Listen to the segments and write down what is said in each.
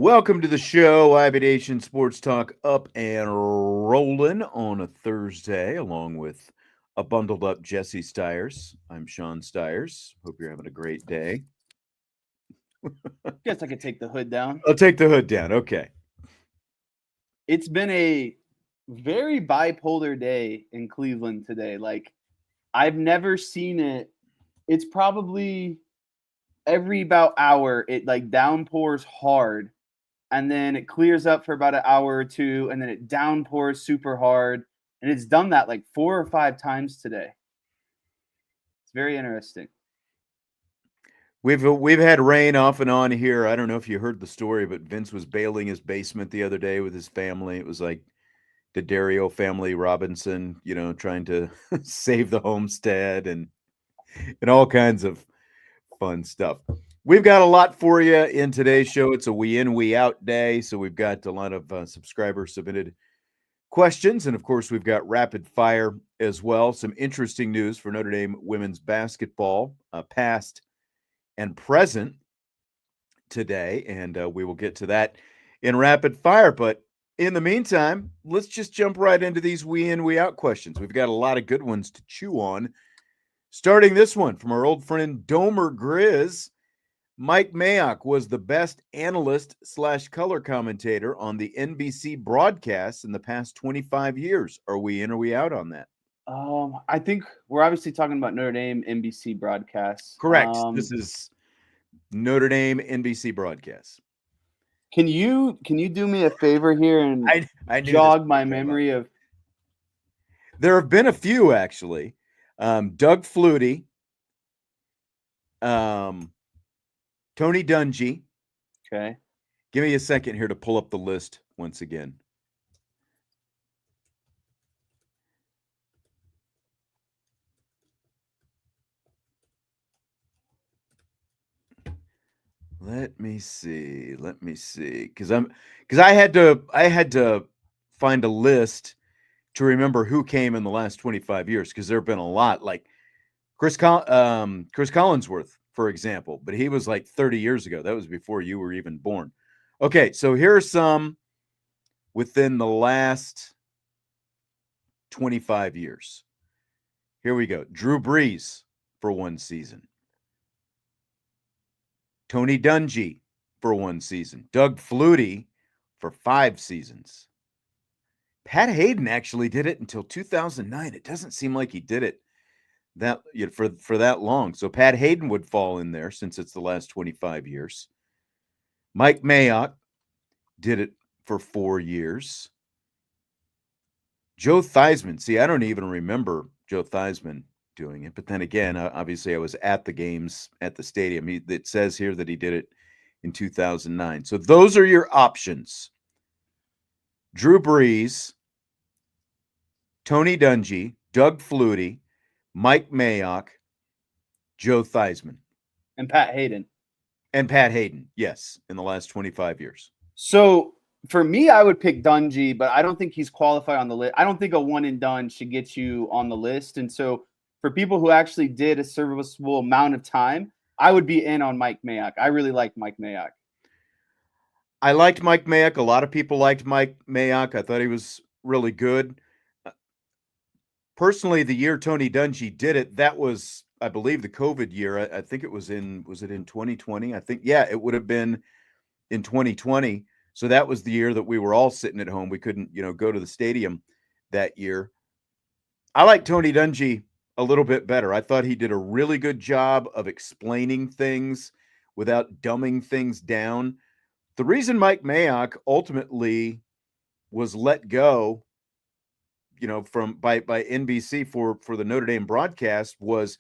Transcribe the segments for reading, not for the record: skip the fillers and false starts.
Welcome to the show. Aviation Sports Talk up and rolling on a Thursday, along with a bundled up Jesse Stiers. I'm Sean Stiers. Hope you're having a great day. Guess I could take the hood down. I'll take the hood down. Okay. It's been a very bipolar day in Cleveland today. Like, I've never seen it. It's probably every about hour it like downpours hard, and then it clears up for about an hour or two, and then it downpours super hard, and it's done that like 4 or 5 times today. It's very interesting. We've had rain off and on here. I don't know if you heard the story, but Vince was bailing his basement the other day with his family. It was like the Dario family Robinson, trying to save the homestead and all kinds of fun stuff. We've got a lot for you in today's show. It's a we in, we out day. So we've got a lot of subscriber submitted questions. And of course, we've got rapid fire as well. Some interesting news for Notre Dame women's basketball, past and present today. And we will get to that in rapid fire. But in the meantime, let's just jump right into these we in, we out questions. We've got a lot of good ones to chew on. Starting this one from our old friend Domer Grizz. Mike Mayok was the best analyst / color commentator on the NBC broadcasts in the past 25 years. Are we in or are we out on that? I think we're obviously talking about Notre Dame NBC broadcasts. Correct. This is Notre Dame NBC broadcasts. Can you do me a favor here and I jog my memory of? There have been a few actually. Doug Flutie, Tony Dungy. Okay. Give me a second here to pull up the list once again. Let me see. Because I had to find a list to remember who came in the last 25 years, because there have been a lot, like Chris Collinsworth, for example, but he was like 30 years ago. That was before you were even born. Okay, so here are some within the last 25 years. Here we go. Drew Brees for one season. Tony Dungy for one season. Doug Flutie for 5 seasons. Pat Hayden actually did it until 2009. It doesn't seem like he did it for that long. So Pat Hayden would fall in there since it's the last 25 years. Mike Mayok did it for 4 years. Joe Theismann. See, I don't even remember Joe Theismann doing it. But then again, obviously I was at the games at the stadium. It says here that he did it in 2009. So those are your options. Drew Brees, Tony Dungy, Doug Flutie, Mike Mayok, Joe Theismann. And Pat Hayden. And Pat Hayden, yes, in the last 25 years. So for me, I would pick Dungy, but I don't think he's qualified on the list. I don't think a one and done should get you on the list. And so for people who actually did a serviceable amount of time, I would be in on Mike Mayok. I really liked Mike Mayok. I liked Mike Mayok. A lot of people liked Mike Mayok. I thought he was really good. Personally, the year Tony Dungy did it, that was, I believe, the COVID year. I think it was in 2020? I think, yeah, it would have been in 2020. So that was the year that we were all sitting at home. We couldn't, go to the stadium that year. I like Tony Dungy a little bit better. I thought he did a really good job of explaining things without dumbing things down. The reason Mike Mayok ultimately was let go, by NBC for the Notre Dame broadcast was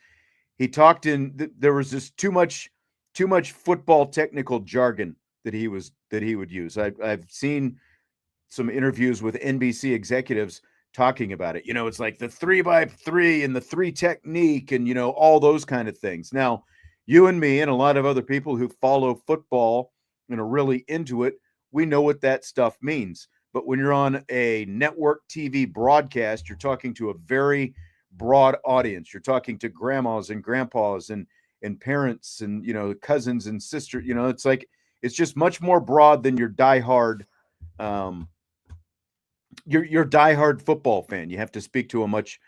he talked there was just too much football technical jargon that he would use. I've seen some interviews with NBC executives talking about it. It's like the 3x3 and the 3 technique and, all those kind of things. Now, you and me and a lot of other people who follow football and are really into it, we know what that stuff means. But when you're on a network TV broadcast, you're talking to a very broad audience. You're talking to grandmas and grandpas and parents and, cousins and sisters. It's just much more broad than your diehard, your diehard football fan. You have to speak to a much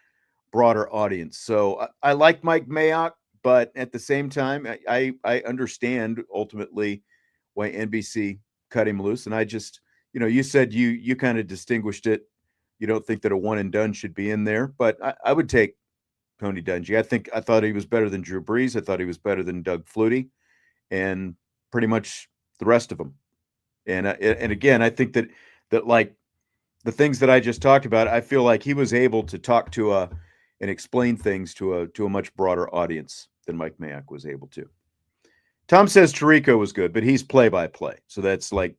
broader audience. So I like Mike Mayock, but at the same time, I understand ultimately why NBC cut him loose. And I just, you said you kind of distinguished it. You don't think that a one and done should be in there, but I would take Tony Dungy. I thought he was better than Drew Brees. I thought he was better than Doug Flutie, and pretty much the rest of them. And again, I think that like the things that I just talked about, I feel like he was able to talk to and explain things to a much broader audience than Mike Mayock was able to. Tom says Tirico was good, but he's play-by-play. So that's like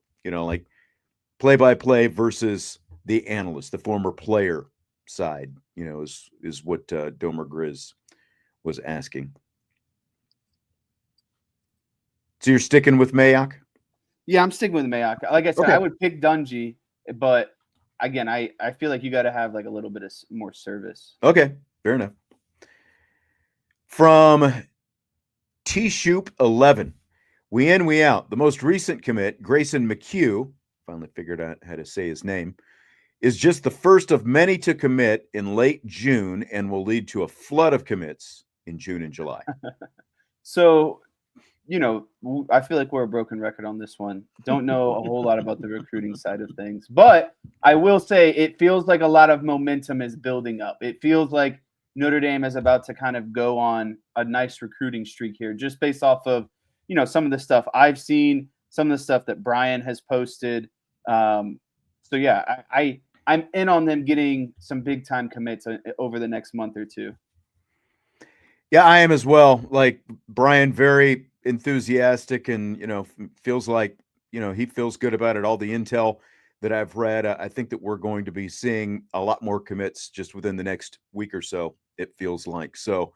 play-by-play versus the analyst, the former player side, is what Domer Grizz was asking. So you're sticking with Mayock? Yeah, I'm sticking with Mayock. Like I said, Okay. I would pick Dungy, but again, I feel like you got to have like a little bit of more service. Okay, fair enough. From T-Shoop 11, we in, we out. The most recent commit, Grayson McHugh, finally figured out how to say his name, is just the first of many to commit in late June and will lead to a flood of commits in June and July. So, I feel like we're a broken record on this one. Don't know a whole lot about the recruiting side of things, but I will say it feels like a lot of momentum is building up. It feels like Notre Dame is about to kind of go on a nice recruiting streak here, just based off of, some of the stuff I've seen, some of the stuff that Brian has posted. So yeah, I'm in on them getting some big time commits over the next month or two. Yeah, I am as well. Like Brian, very enthusiastic and, feels like, he feels good about it. All the intel that I've read, I think that we're going to be seeing a lot more commits just within the next week or so, it feels like. So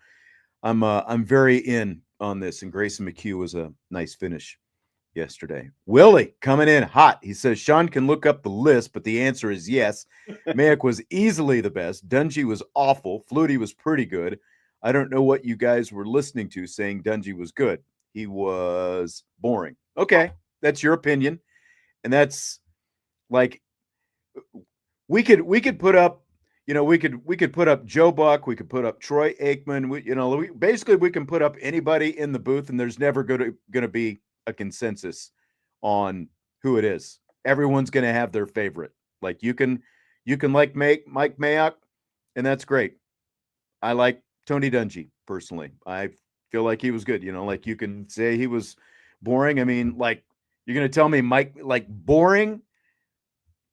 I'm very in on this, and Grayson McHugh was a nice finish yesterday. Willie coming in hot. He says Sean can look up the list, but the answer is yes. Mayok was easily the best. Dungy was awful. Flutie was pretty good. I don't know what you guys were listening to saying Dungy was good. He was boring. Okay, that's your opinion, and that's like we could put up. We could put up Joe Buck. We could put up Troy Aikman. We can put up anybody in the booth, and there's never going to be a consensus on who it is. Everyone's going to have their favorite. Like you can like Mike Mayock, and that's great. I like Tony Dungy personally. I feel like he was good. Like you can say he was boring. I mean, like you're going to tell me Mike like boring.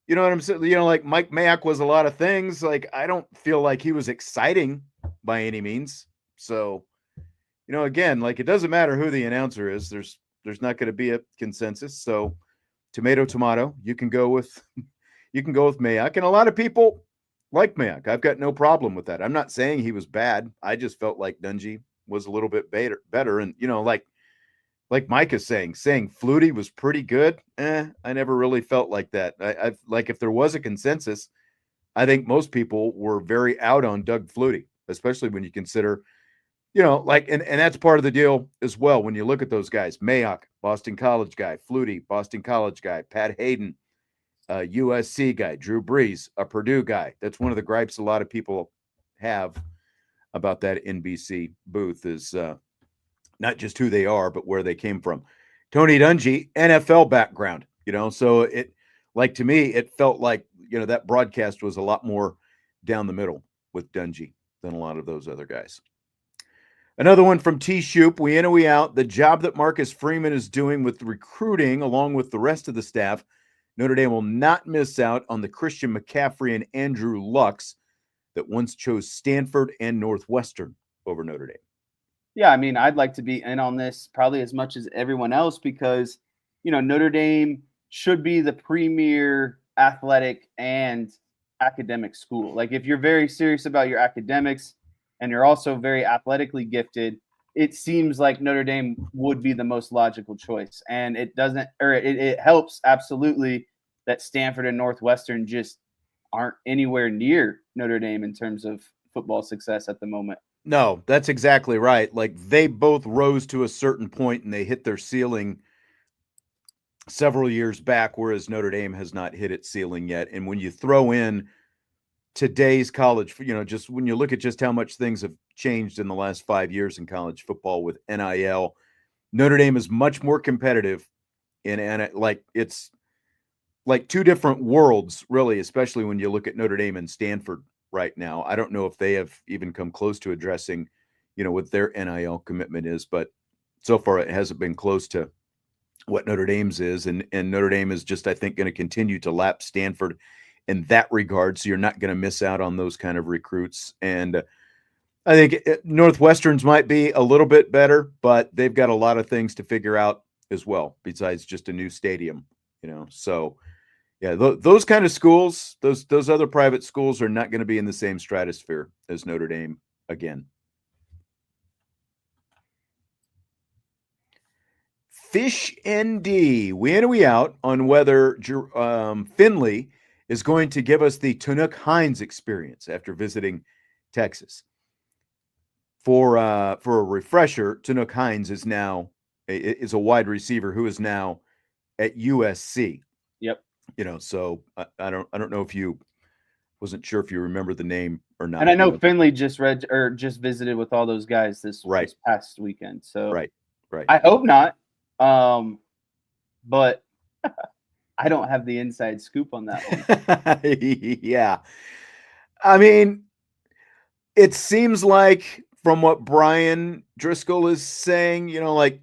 You know what I'm saying? Like Mike Mayock was a lot of things. Like I don't feel like he was exciting by any means. So, again, like it doesn't matter who the announcer is. There's not going to be a consensus. So, tomato. You can go with Mayock, and a lot of people like Mayock. I've got no problem with that. I'm not saying he was bad. I just felt like Dungy was a little bit better. And like Mike is saying Flutie was pretty good. I never really felt like that. I like if there was a consensus, I think most people were very out on Doug Flutie, especially when you consider, and that's part of the deal as well. When you look at those guys, Mayock, Boston College guy, Flutie, Boston College guy, Pat Hayden, USC guy, Drew Brees, a Purdue guy. That's one of the gripes a lot of people have about that NBC booth is not just who they are, but where they came from. Tony Dungy, NFL background, so it, like to me, it felt like, that broadcast was a lot more down the middle with Dungy than a lot of those other guys. Another one from T-Shoop, we in and we out. The job that Marcus Freeman is doing with recruiting, along with the rest of the staff, Notre Dame will not miss out on the Christian McCaffrey and Andrew Lucks that once chose Stanford and Northwestern over Notre Dame. Yeah, I mean, I'd like to be in on this probably as much as everyone else because, Notre Dame should be the premier athletic and academic school. Like if you're very serious about your academics and you're also very athletically gifted, it seems like Notre Dame would be the most logical choice. And it doesn't, or it helps absolutely that Stanford and Northwestern just aren't anywhere near Notre Dame in terms of football success at the moment. No, that's exactly right. Like they both rose to a certain point and they hit their ceiling several years back, whereas Notre Dame has not hit its ceiling yet. And when you throw in today's college, just when you look at just how much things have changed in the last 5 years in college football with NIL, Notre Dame is much more competitive it's like two different worlds, really, especially when you look at Notre Dame and Stanford right now. I don't know if they have even come close to addressing, what their NIL commitment is, but so far it hasn't been close to what Notre Dame's is. And Notre Dame is just, I think, going to continue to lap Stanford in that regard. So you're not going to miss out on those kind of recruits. And I think Northwestern's might be a little bit better, but they've got a lot of things to figure out as well, besides just a new stadium, So yeah, those kind of schools, those other private schools are not going to be in the same stratosphere as Notre Dame again. Fish ND, we in and we out on whether Finley is going to give us the Tunuk Hines experience after visiting Texas. For a refresher, Tunuk Hines is a wide receiver who is now at USC. Yep. So I don't know if you wasn't sure if you remember the name or not. And I know Finley just visited with all those guys this past weekend. So right. I hope not. But I don't have the inside scoop on that one. Yeah. I mean, it seems like from what Brian Driscoll is saying, like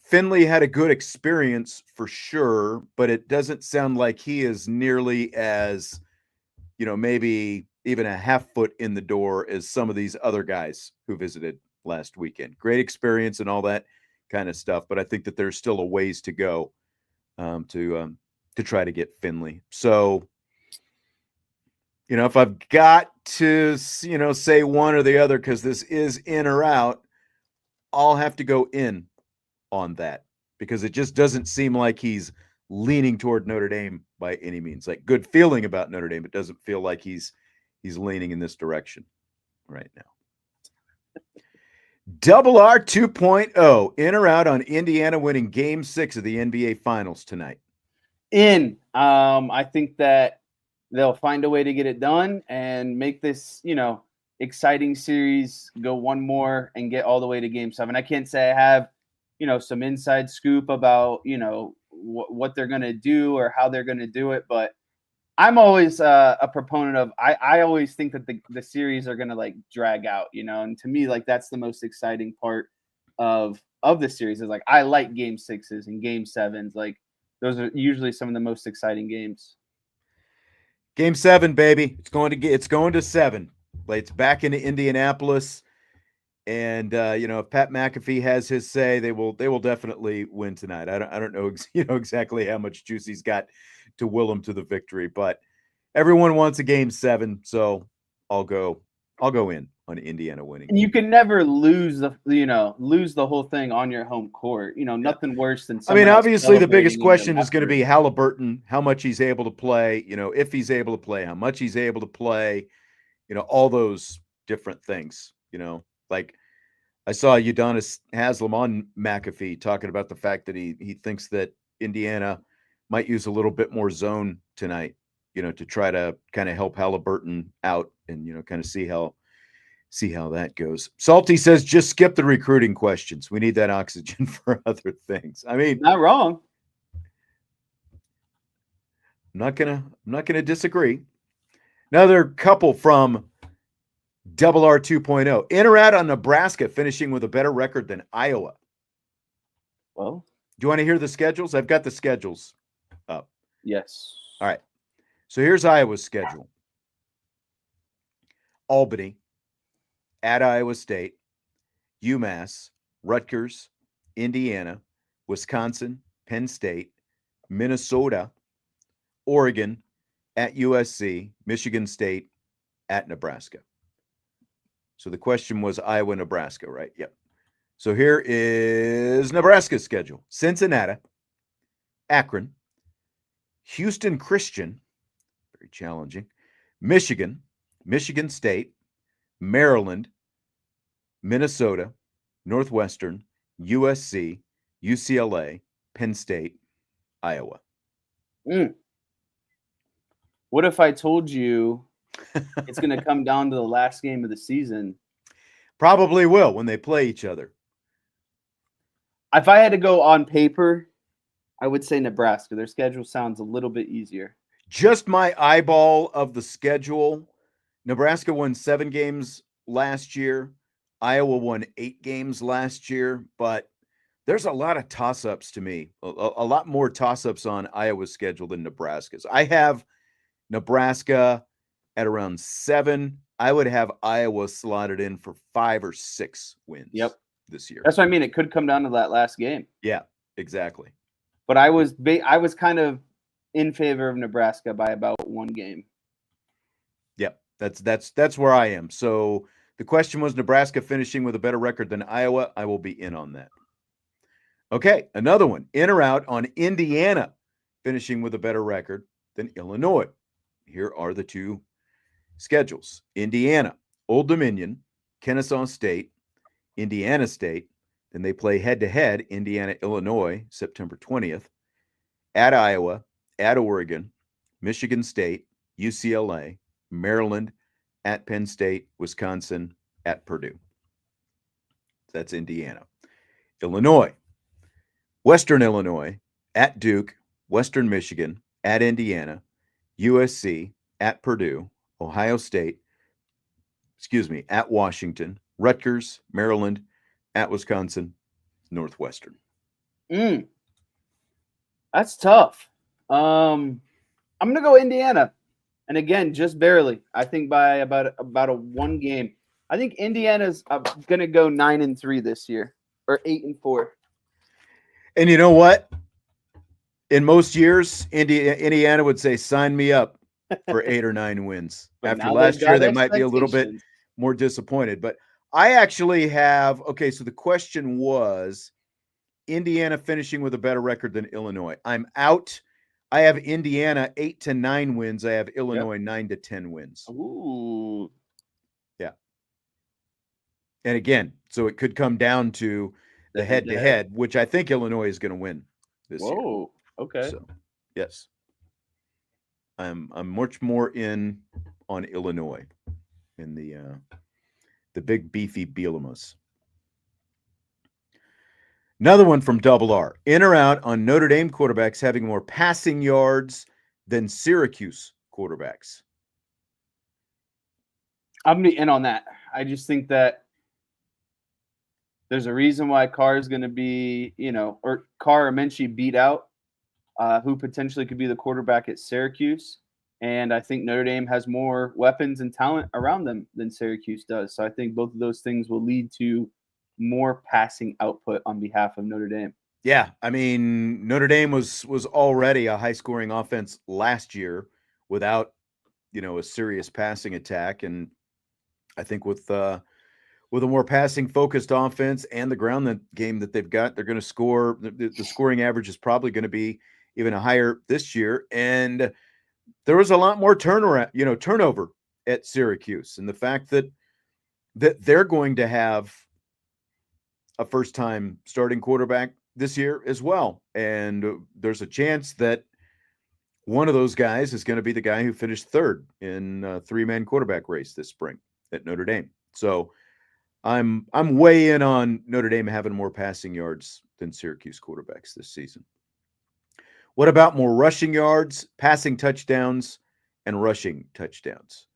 Finley had a good experience for sure, but it doesn't sound like he is nearly as, maybe even a half foot in the door as some of these other guys who visited last weekend. Great experience and all that kind of stuff, but I think that there's still a ways to go to try to get Finley. So, if I've got to, say one or the other, because this is in or out, I'll have to go in on that because it just doesn't seem like he's leaning toward Notre Dame by any means. Like, good feeling about Notre Dame. It doesn't feel like he's leaning in this direction right now. Double R 2.0, in or out on Indiana winning Game 6 of the NBA Finals tonight? In. I think that they'll find a way to get it done and make this, exciting series go one more and get all the way to Game 7. I can't say I have, some inside scoop about, what they're going to do or how they're going to do it, but I'm always a proponent of, I always think that the series are going to drag out, and to me, that's the most exciting part of the series is I like Game 6s and Game 7s. Those are usually some of the most exciting games. Game 7, baby. It's going to 7. It's back into Indianapolis. And if Pat McAfee has his say, they will definitely win tonight. I don't know exactly how much juice he's got to will them to the victory, but everyone wants a Game 7, so I'll go in on Indiana winning. And you can never lose the whole thing on your home court. Nothing worse than. I mean, obviously, the biggest question is going to be Halliburton, how much he's able to play. If he's able to play, how much he's able to play. All those different things. Like I saw Udonis Haslem on McAfee talking about the fact that he thinks that Indiana might use a little bit more zone tonight, to try to kind of help Halliburton out and, kind of see how that goes. Salty says, just skip the recruiting questions. We need that oxygen for other things. I mean, not wrong. I'm not gonna disagree. Another couple from Double R 2.0. In or out on Nebraska finishing with a better record than Iowa? Well, do you want to hear the schedules? I've got the schedules up. Yes. All right. So here's Iowa's schedule. Albany, at Iowa State, UMass, Rutgers, Indiana, Wisconsin, Penn State, Minnesota, Oregon, at USC, Michigan State, at Nebraska. So the question was Iowa, Nebraska, right? Yep. So here is Nebraska's schedule. Cincinnati, Akron, Houston Christian, very challenging, Michigan, Michigan State, Maryland, Minnesota, Northwestern, USC, UCLA, Penn State, Iowa. What if I told you it's going to come down to the last game of the season? Probably will when they play each other. If I had to go on paper, I would say Nebraska. Their schedule sounds a little bit easier. Just my eyeball of the schedule. Nebraska won 7 games last year. Iowa won 8 games last year, but there's a lot of toss-ups to me. A lot more toss-ups on Iowa's schedule than Nebraska's. I have Nebraska at around 7. I would have Iowa slotted in for 5 or 6 wins this year. That's what I mean. It could come down to that last game. Yeah, exactly. But I was kind of in favor of Nebraska by about 1 game. Yep, that's where I am. So the question was Nebraska finishing with a better record than Iowa. I will be in on that. Okay, another one. In or out on Indiana finishing with a better record than Illinois. Here are the 2 schedules. Indiana, Old Dominion, Kennesaw State, Indiana State. Then they play head-to-head Indiana, Illinois, September 20th. At Iowa, at Oregon, Michigan State, UCLA, Maryland, at Penn State, Wisconsin, at Purdue. That's Indiana. Illinois, Western Illinois, at Duke, Western Michigan, at Indiana, USC, at Purdue, Ohio State, at Washington, Rutgers, Maryland, at Wisconsin, Northwestern. That's tough. I'm going to go Indiana. And again, just barely. I think by about a 1 game. I think Indiana's going to go 9-3 this year, or 8-4. And you know what? In most years, Indiana would say, sign me up for 8 or 9 wins. After last year, they might be a little bit more disappointed. But I actually have, okay, so the question was Indiana finishing with a better record than Illinois. I'm out. I have Indiana 8 to 9 wins. I have Illinois 9 to 10 wins. Ooh. Yeah. And again, so it could come down to the head-to-head, which I think Illinois is going to win this year. Whoa, okay. So, yes. I'm much more in on Illinois in the big beefy Bielema's. Another one from Double R. In or out on Notre Dame quarterbacks having more passing yards than Syracuse quarterbacks? I'm going to be in on that. I just think that there's a reason why Carr is going to be, or Carr or Menchie beat out who potentially could be the quarterback at Syracuse. And I think Notre Dame has more weapons and talent around them than Syracuse does. So I think both of those things will lead to more passing output on behalf of Notre Dame. Yeah, I mean, Notre Dame was already a high-scoring offense last year without, a serious passing attack. And I think with a more passing-focused offense and the ground game that they've got, they're going to score. The scoring average is probably going to be even higher this year. And there was a lot more turnover at Syracuse, and the fact that they're going to have a first-time starting quarterback this year as well, and there's a chance that one of those guys is going to be the guy who finished third in a 3-man quarterback race this spring at Notre Dame. So I'm way in on Notre Dame having more passing yards than Syracuse quarterbacks this season. What about more rushing yards, passing touchdowns, and rushing touchdowns?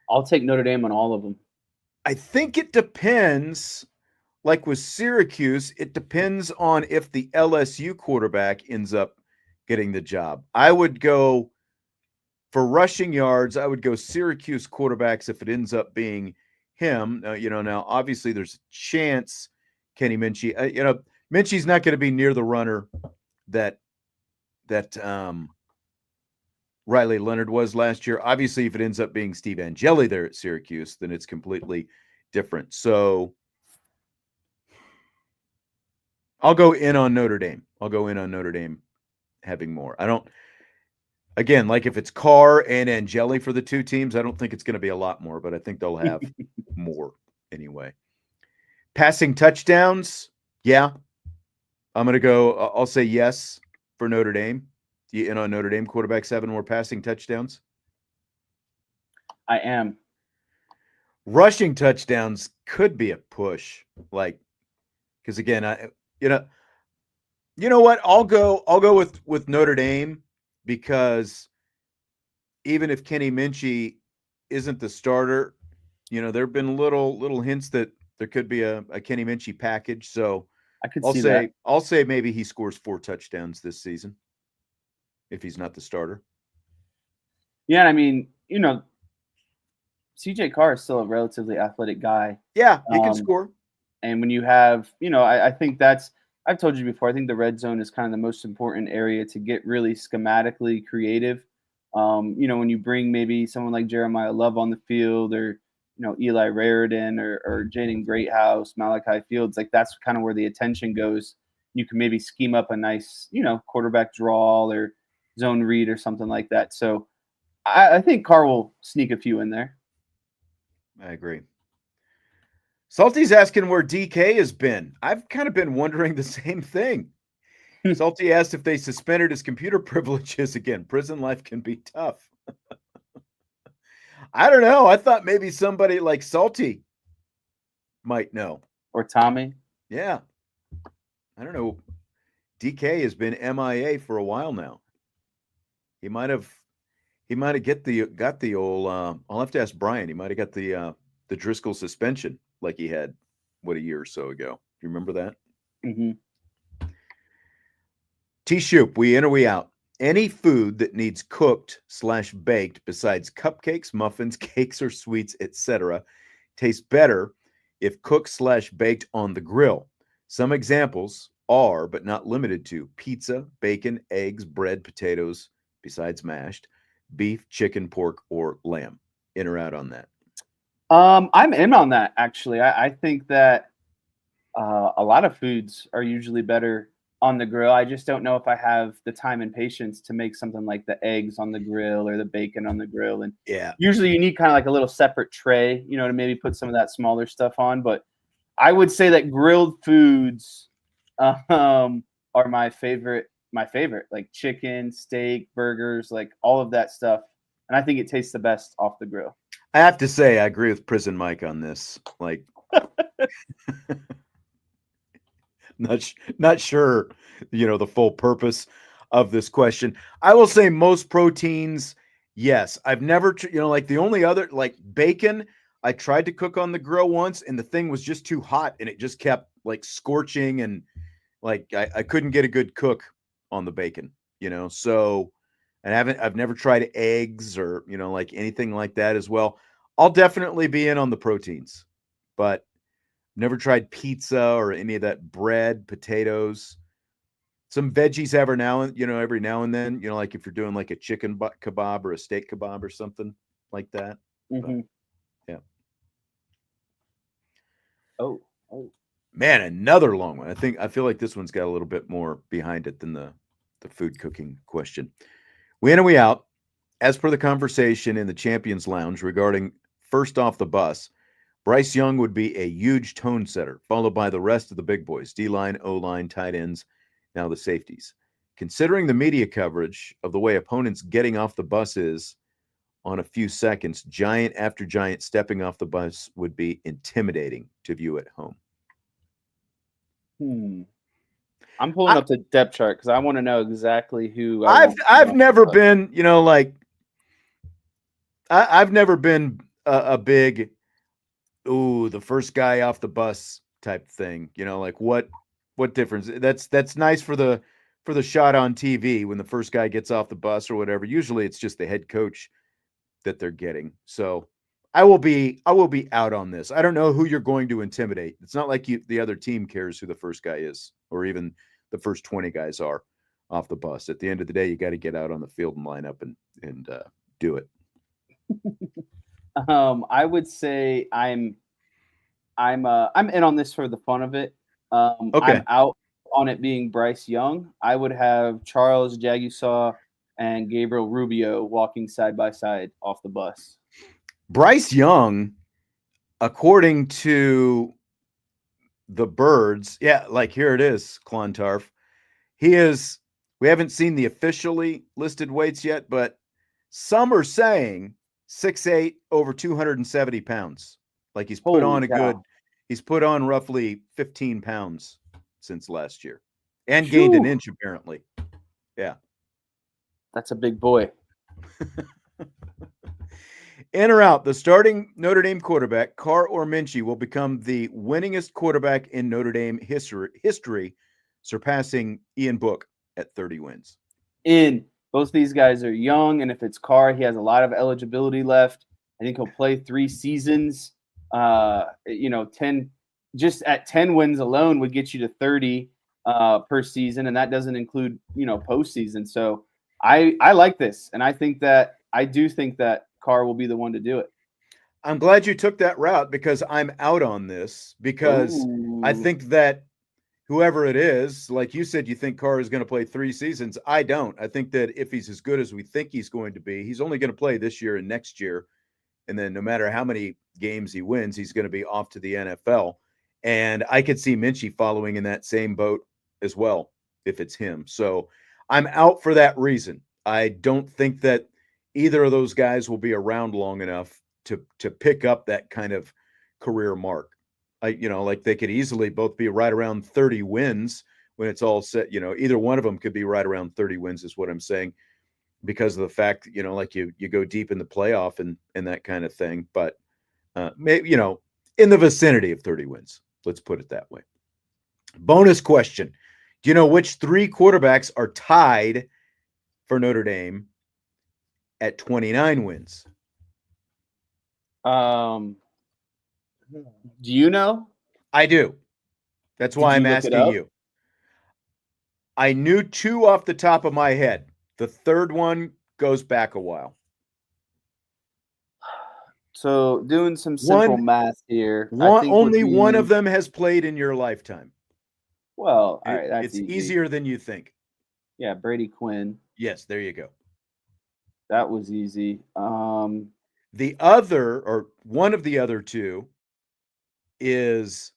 I'll take Notre Dame on all of them. I think it depends. Like with Syracuse, it depends on if the LSU quarterback ends up getting the job. I would go for rushing yards. I would go Syracuse quarterbacks if it ends up being him. Now obviously there's a chance Kenny Minchie. Minchie's not going to be near the runner that Riley Leonard was last year. Obviously, if it ends up being Steve Angeli there at Syracuse, then it's completely different. So I'll go in on Notre Dame. Having more. Again, like if it's Carr and Angeli for the 2 teams, I don't think it's going to be a lot more, but I think they'll have more anyway. Passing touchdowns, yeah. I'll say yes. for Notre Dame? You in on Notre Dame quarterback 7 more passing touchdowns? I am. Rushing touchdowns could be a push, like because again, you know you know what? I'll go with Notre Dame because even if Kenny Minchie isn't the starter, there have been little hints that there could be a Kenny Minchie package. So I could I'll see say that. I'll say maybe he scores 4 touchdowns this season if he's not the starter. Yeah, and I mean, CJ Carr is still a relatively athletic guy. Yeah, he can Um, score. And when you have, I think I've told you before, I think the red zone is kind of the most important area to get really schematically creative. When you bring maybe someone like Jeremiah Love on the field or, Eli Raridan or Jaden Greathouse, Malachi Fields, like that's kind of where the attention goes. You can maybe scheme up a nice, quarterback draw or zone read or something like that. So I think Carr will sneak a few in there. I agree. Salty's asking where DK has been. I've kind of been wondering the same thing. Salty asked if they suspended his computer privileges again. Prison life can be tough. I don't know. I thought maybe somebody like Salty might know. Or Tommy. Yeah. I don't know. DK has been MIA for a while now. He might have got the old I'll have to ask Brian. He might have got the Driscoll suspension like he had a year or so ago. Do you remember that? Mm-hmm. T-Shoop, we in or we out? Any food that needs cooked/baked besides cupcakes, muffins, cakes, or sweets, etc., tastes better if cooked/baked on the grill. Some examples are, but not limited to, pizza, bacon, eggs, bread, potatoes, besides mashed, beef, chicken, pork, or lamb. In or out on that? I'm in on that, actually. I think that a lot of foods are usually better on the grill. I just don't know if I have the time and patience to make something like the eggs on the grill or the bacon on the grill. And Yeah. usually you need kind of like a little separate tray, to maybe put some of that smaller stuff on. But I would say that grilled foods are my favorite, like chicken, steak, burgers, like all of that stuff. And I think it tastes the best off the grill. I have to say, I agree with Prison Mike on this. Like, not sure, the full purpose of this question. I will say most proteins, yes. I've never, like the only other, like bacon, I tried to cook on the grill once and the thing was just too hot and it just kept like scorching and like I couldn't get a good cook on the bacon, so I've never tried eggs or, like anything like that as well. I'll definitely be in on the proteins, but never tried pizza or any of that bread, potatoes, some veggies every now and then, like if you're doing like a chicken kebab or a steak kebab or something like that. Mm-hmm. But, yeah. Oh, man, another long one. I feel like this one's got a little bit more behind it than the food cooking question. We in and we out. As per the conversation in the Champions Lounge regarding first off the bus, Bryce Young would be a huge tone setter, followed by the rest of the big boys, D-line, O-line, tight ends, now the safeties. Considering the media coverage of the way opponents getting off the bus is on a few seconds, giant after giant stepping off the bus would be intimidating to view at home. I'm pulling up the depth chart because I want to know exactly who I've never been, I've never been a big, the first guy off the bus type thing. Like what difference? That's nice for the shot on TV when the first guy gets off the bus or whatever. Usually it's just the head coach that they're getting. So I will be out on this. I don't know who you're going to intimidate. It's not like the other team cares who the first guy is or even the first 20 guys are off the bus. At the end of the day, you got to get out on the field and line up and do it. I would say I'm in on this for the fun of it. Okay. I'm out on it being Bryce Young. I would have Charles Jagusaw and Gabriel Rubio walking side by side off the bus. Bryce Young, according to the Birds, like here it is, Clontarf. We We haven't seen the officially listed weights yet, but some are saying 6'8", over 270 pounds. Like he's put Holy on cow. he's put on roughly 15 pounds since last year and gained an Phew. inch apparently. Yeah. That's a big boy. In or out, the starting Notre Dame quarterback, Carr or Minchie, will become the winningest quarterback in Notre Dame history, surpassing Ian Book at 30 wins. Both these guys are young, and if it's Carr, he has a lot of eligibility left. I think he'll play 3 seasons. 10 just at 10 wins alone would get you to 30 per season, and that doesn't include postseason. So I like this, and I do think that Carr will be the one to do it. I'm glad you took that route because I'm out on this because I think that whoever it is, like you said, you think Carr is going to play 3 seasons. I don't. I think that if he's as good as we think he's going to be, he's only going to play this year and next year. And then no matter how many games he wins, he's going to be off to the NFL. And I could see Minchie following in that same boat as well if it's him. So I'm out for that reason. I don't think that either of those guys will be around long enough to pick up that kind of career mark. Like they could easily both be right around 30 wins when it's all set. Either one of them could be right around 30 wins is what I'm saying, because of the fact, like you go deep in the playoff and that kind of thing. But maybe, in the vicinity of 30 wins. Let's put it that way. Bonus question. Do you know which 3 quarterbacks are tied for Notre Dame at 29 wins? Do you know? I do. That's why I'm asking you. I knew 2 off the top of my head. The third one goes back a while. So doing some simple math here. Only one of them has played in your lifetime. Well, all right, that's it's easier than you think. Yeah, Brady Quinn. Yes, there you go. That was easy. The other, or one of the other 2, is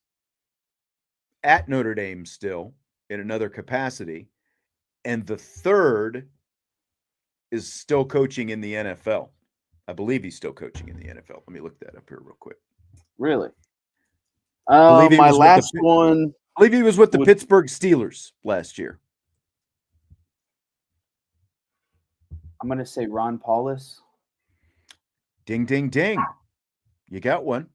at Notre Dame still in another capacity, and the third is still coaching in the NFL. I believe he's still coaching in the NFL. Let me look that up here real quick. Really? My last one. I believe he was with the Pittsburgh Steelers last year. I'm going to say Ron Paulus. Ding, ding, ding. You got one.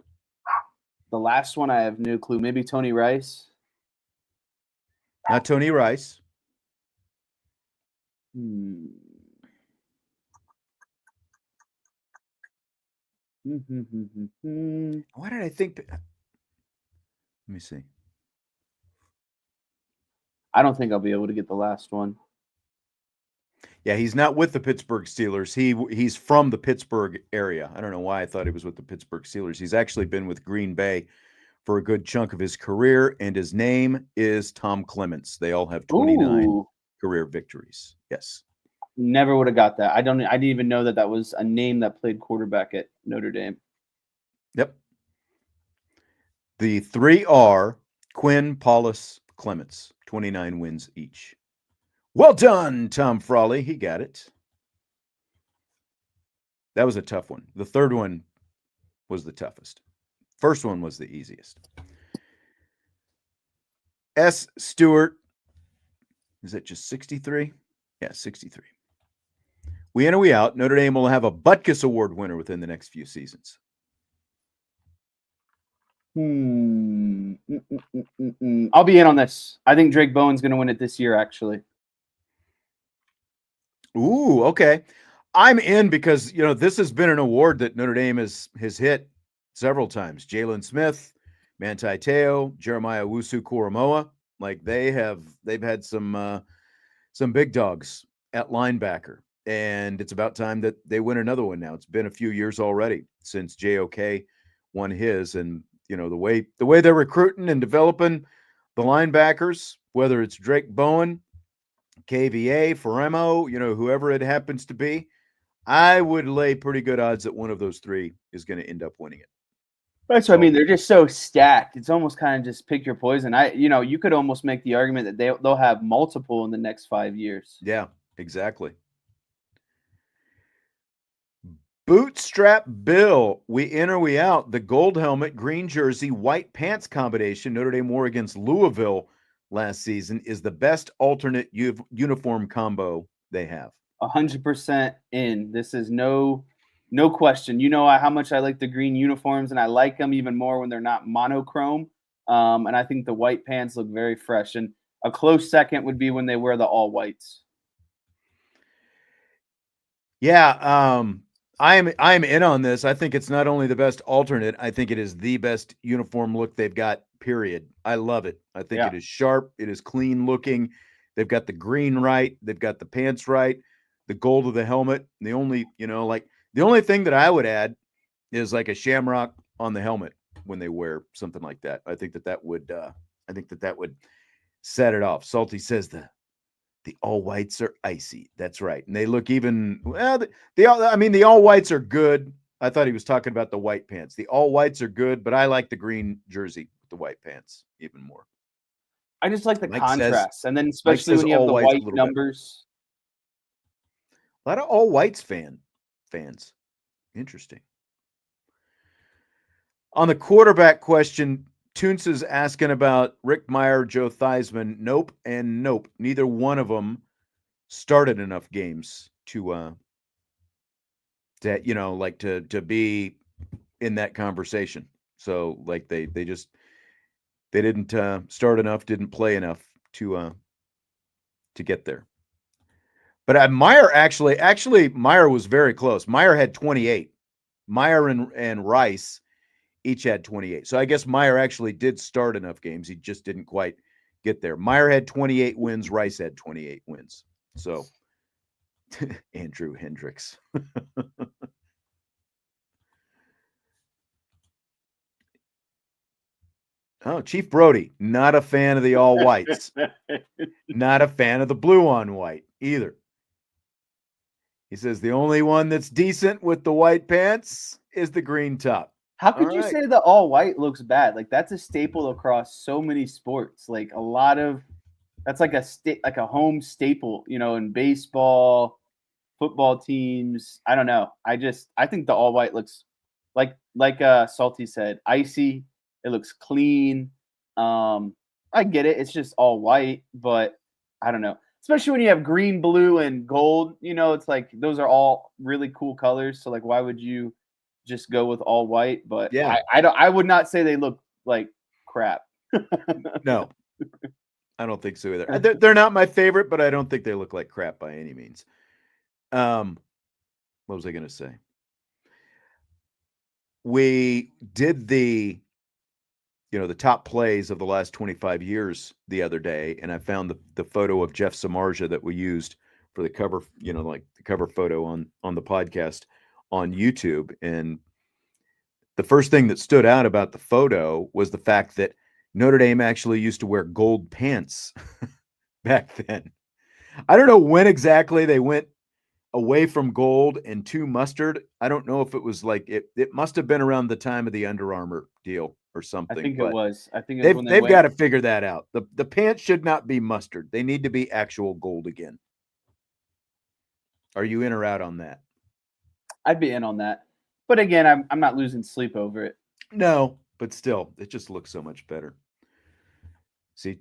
The last one, I have no clue. Maybe Tony Rice? Not Tony Rice. Why did I think? Let me see. I don't think I'll be able to get the last one. Yeah, he's not with the Pittsburgh Steelers. He's from the Pittsburgh area. I don't know why I thought he was with the Pittsburgh Steelers. He's actually been with Green Bay for a good chunk of his career, and his name is Tom Clements. They all have 29 career victories. Yes. Never would have got that. I didn't even know that was a name that played quarterback at Notre Dame. Yep. The 3 are Quinn, Paulus, Clements. 29 wins each. Well done, Tom Frawley. He got it. That was a tough one. The third one was the toughest. First one was the easiest. S. Stewart. Is it just 63? Yeah, 63. We in or we out. Notre Dame will have a Buttkus Award winner within the next few seasons. I'll be in on this. I think Drake Bowen's going to win it this year, actually. Ooh, okay. I'm in because, this has been an award that Notre Dame has hit several times. Jalen Smith, Manti Te'o, Jeremiah Owusu-Koramoah. Like they've had some big dogs at linebacker. And it's about time that they win another one now. It's been a few years already since JOK won his. And, the way they're recruiting and developing the linebackers, whether it's Drake Bowen, KVA, Faremo, whoever it happens to be, I would lay pretty good odds that one of those 3 is going to end up winning it. That's what I mean. They're just so stacked. It's almost kind of just pick your poison. You could almost make the argument that they'll have multiple in the next 5 years. Yeah, exactly. Bootstrap Bill, we in or we out. The gold helmet, green jersey, white pants combination Notre Dame wore against Louisville last season is the best alternate uniform combo they have. 100% in. This is no question. You know how much I like the green uniforms, and I like them even more when they're not monochrome. And I think the white pants look very fresh. And a close second would be when they wear the all whites. Yeah, I'm in on this. I think it's not only the best alternate, I think it is the best uniform look they've got, period. I love it. I think it is sharp, it is clean looking. They've got the green right, they've got the pants right, the gold of the helmet. The only, the only thing that I would add is like a shamrock on the helmet when they wear something like that. I think that would set it off. Salty says the all whites are icy. That's right. And they look even, well, the all whites are good. I thought he was talking about the white pants. The all whites are good, but I like the green jersey with the white pants even more. I just like the contrast. And then especially when you have the white numbers. A lot of all whites fans. Interesting. On the quarterback question, Toons is asking about Rick Meyer, Joe Theismann. Nope and nope. Neither one of them started enough games to be in that conversation. So like they didn't start enough, didn't play enough to get there. But Meyer Meyer was very close. Meyer had 28. Meyer and Rice each had 28. So I guess Meyer actually did start enough games. He just didn't quite get there. Meyer had 28 wins. Rice had 28 wins. So Andrew Hendricks. Oh, Chief Brody, not a fan of the all whites. Not a fan of the blue on white either. He says the only one that's decent with the white pants is the green top. How could you say the all white looks bad? Like that's a staple across so many sports. Like that's like a home staple, in baseball, football teams. I don't know. I think the all white looks like Salty said, icy. It looks clean. I get it. It's just all white, but I don't know. Especially when you have green, blue, and gold. It's like those are all really cool colors. So like, why would you just go with all white? But yeah, I would not say they look like crap. No, I don't think so either. They're not my favorite, but I don't think they look like crap by any means. What was I going to say? We did the top plays of the last 25 years the other day, and I found the photo of Jeff Samardzija that we used for the cover, like the cover photo on the podcast on YouTube. And the first thing that stood out about the photo was the fact that Notre Dame actually used to wear gold pants back then. I don't know when exactly they went away from gold and to mustard. I don't know if it was like it must have been around the time of the Under Armour deal or something. I think it was. I think they've got to figure that out. The pants should not be mustard. They need to be actual gold again. Are you in or out on that? I'd be in on that. But again, I'm not losing sleep over it. No, but still, it just looks so much better. See,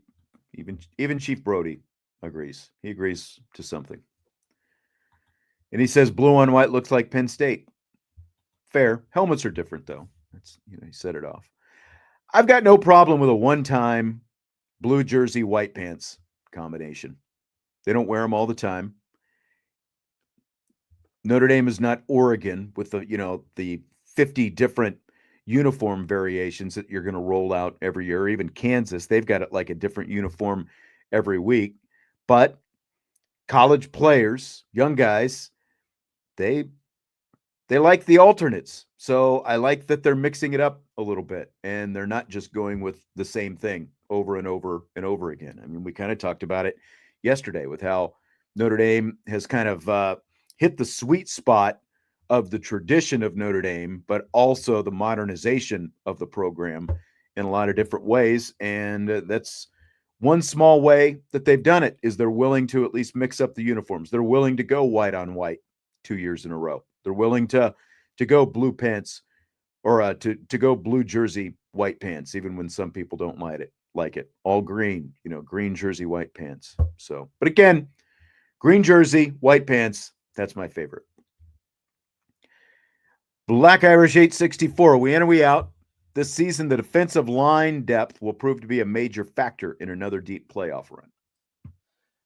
even Chief Brody agrees. He agrees to something. And he says blue on white looks like Penn State. Fair. Helmets are different, though. That's he set it off. I've got no problem with a one-time blue jersey, white pants combination. They don't wear them all the time. Notre Dame is not Oregon with the 50 different uniform variations that you're going to roll out every year. Or even Kansas, they've got like a different uniform every week. But college players, young guys, they like the alternates. So I like that they're mixing it up a little bit and they're not just going with the same thing over and over and over again. I mean, we kind of talked about it yesterday with how Notre Dame has kind of hit the sweet spot of the tradition of Notre Dame, but also the modernization of the program in a lot of different ways. And that's one small way that they've done it is they're willing to at least mix up the uniforms. They're willing to go white on white 2 years in a row. They're willing to go blue pants or to go blue jersey, white pants, even when some people don't like it. All green, green jersey, white pants. So, but again, green jersey, white pants, that's my favorite. Black Irish 864, we in or we out? This season, the defensive line depth will prove to be a major factor in another deep playoff run.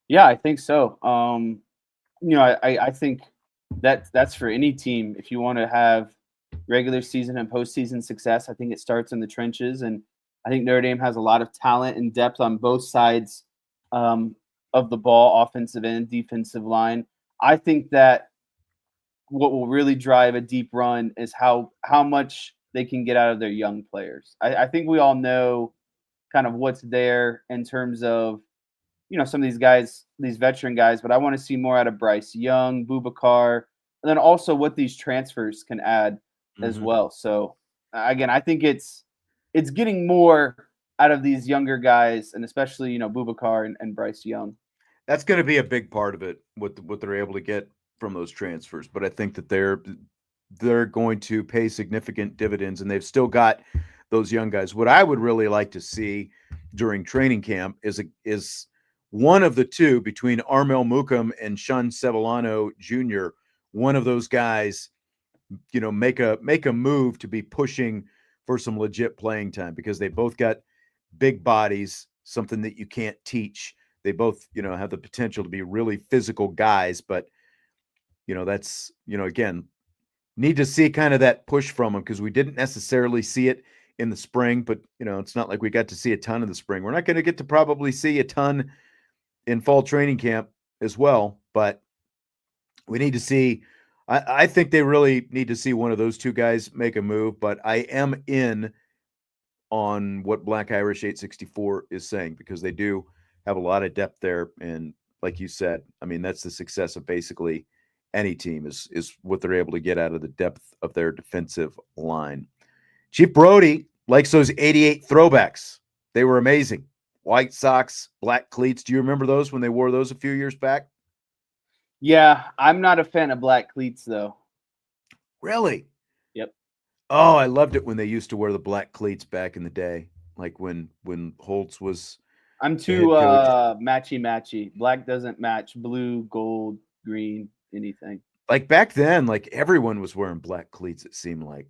Yeah, I think so. I think that's for any team. If you want to have regular season and postseason success, I think it starts in the trenches. And I think Notre Dame has a lot of talent and depth on both sides of the ball, offensive and defensive line. I think that what will really drive a deep run is how much they can get out of their young players. I think we all know kind of what's there in terms of, some of these guys, these veteran guys, but I want to see more out of Bryce Young, Carr, and then also what these transfers can add as well. So again, I think it's getting more out of these younger guys, and especially, Carr and Bryce Young. That's going to be a big part of it, what they're able to get from those transfers. But I think that they're going to pay significant dividends, and they've still got those young guys. What I would really like to see during training camp is one of the two between Armel Mukam and Sean Sevillano Jr., one of those guys, make a move to be pushing for some legit playing time, because they both got big bodies, something that you can't teach. They both, have the potential to be really physical guys, but that's, again, need to see kind of that push from them, because we didn't necessarily see it in the spring, but it's not like we got to see a ton in the spring. We're not going to get to probably see a ton in fall training camp as well, but we need to see. I think they really need to see one of those two guys make a move, but I am in on what Black Irish 864 is saying, because they do have a lot of depth there. And like you said, I mean, that's the success of basically any team is what they're able to get out of the depth of their defensive line. Chief Brody likes those 88 throwbacks. They were amazing. White socks, black cleats. Do you remember those when they wore those a few years back? Yeah, I'm not a fan of black cleats, though. Really? Yep. Oh, I loved it when they used to wear the black cleats back in the day, like when Holtz was. I'm too matchy. Black doesn't match blue, gold, green, anything. Like back then, like everyone was wearing black cleats, it seemed like.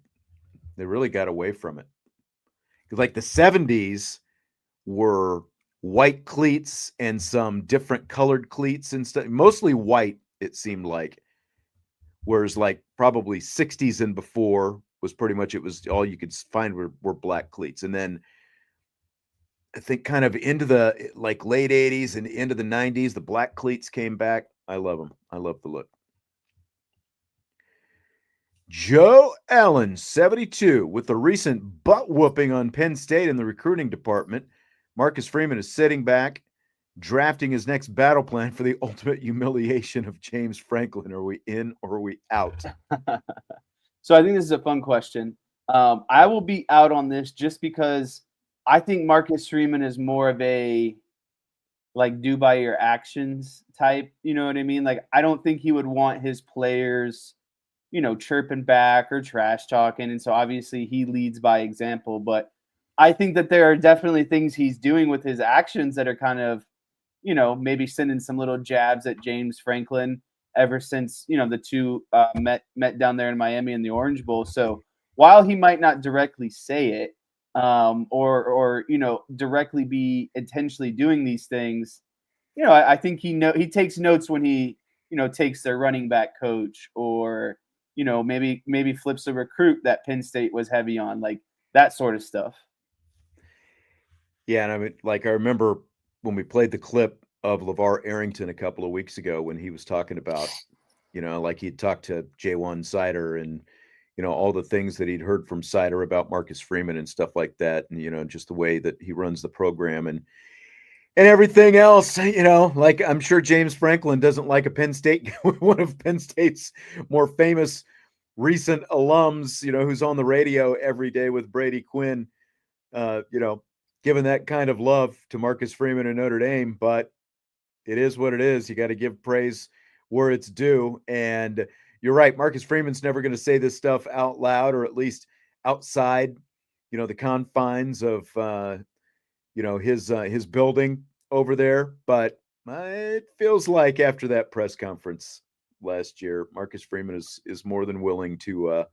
They really got away from it. Like the 70s were white cleats and some different colored cleats and stuff, mostly white, it seemed like. Whereas like probably 60s and before was pretty much, it was all you could find were black cleats. And then I think kind of into the like late 80s and into the 90s, the black cleats came back. I love them. I love the look. Joe Allen, 72, with the recent butt whooping on Penn State in the recruiting department. Marcus Freeman is sitting back, drafting his next battle plan for the ultimate humiliation of James Franklin. Are we in or are we out? So I think this is a fun question. I will be out on this just because I think Marcus Freeman is more of a like do by your actions type. You know what I mean? Like, I don't think he would want his players, chirping back or trash talking. And so obviously he leads by example, but I think that there are definitely things he's doing with his actions that are kind of, maybe sending some little jabs at James Franklin ever since, the two met down there in Miami in the Orange Bowl. So while he might not directly say it or directly be intentionally doing these things, I think he takes notes when he, takes their running back coach or, maybe flips a recruit that Penn State was heavy on, like that sort of stuff. Yeah, and I mean, like I remember when we played the clip of LeVar Arrington a couple of weeks ago when he was talking about, like he'd talked to J1 Sider and, all the things that he'd heard from Sider about Marcus Freeman and stuff like that. And, just the way that he runs the program and everything else, like I'm sure James Franklin doesn't like a Penn State, one of Penn State's more famous recent alums, who's on the radio every day with Brady Quinn, giving that kind of love to Marcus Freeman and Notre Dame, but it is what it is. You got to give praise where it's due. And you're right. Marcus Freeman's never going to say this stuff out loud, or at least outside, the confines of, his building over there. But it feels like after that press conference last year, Marcus Freeman is more than willing to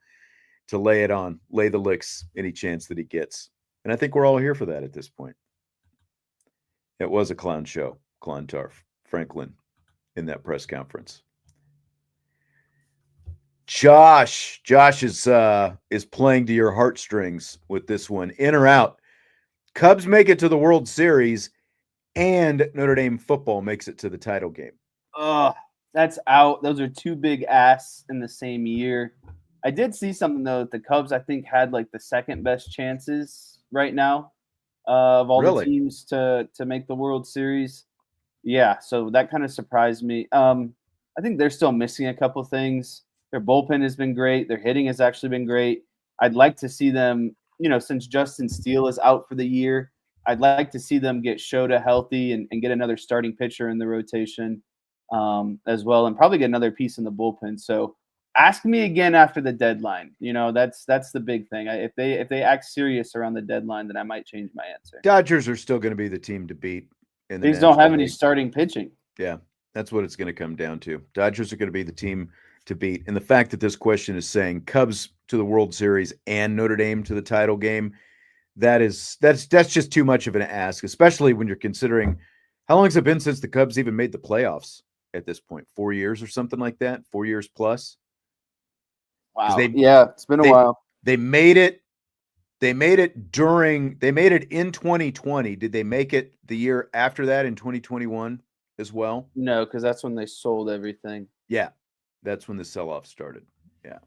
lay the licks any chance that he gets. And I think we're all here for that at this point. It was a clown show, Clontarf, Franklin, in that press conference. Josh is playing to your heartstrings with this one. In or out? Cubs make it to the World Series, and Notre Dame football makes it to the title game. That's out. Those are two big asks in the same year. I did see something, though, that the Cubs, I think, had like the second best chances right now of all the teams to make the World Series. Yeah, so that kind of surprised me. I think they're still missing a couple things. Their bullpen has been great. Their hitting has actually been great. I'd like to see them, since Justin Steele is out for the year, I'd like to see them get Shota healthy and get another starting pitcher in the rotation as well, and probably get another piece in the bullpen. So ask me again after the deadline. That's the big thing. If they act serious around the deadline, then I might change my answer. Dodgers are still going to be the team to beat. These don't have any starting pitching. Yeah, that's what it's going to come down to. Dodgers are going to be the team to beat. And the fact that this question is saying Cubs to the World Series and Notre Dame to the title game, that's just too much of an ask, especially when you're considering how long has it been since the Cubs even made the playoffs at this point? 4 years or something like that? 4 years plus? Wow. It's been a while. They made it in 2020. Did they make it the year after that in 2021 as well? No, because that's when they sold everything. Yeah, that's when the sell-off started. Yeah.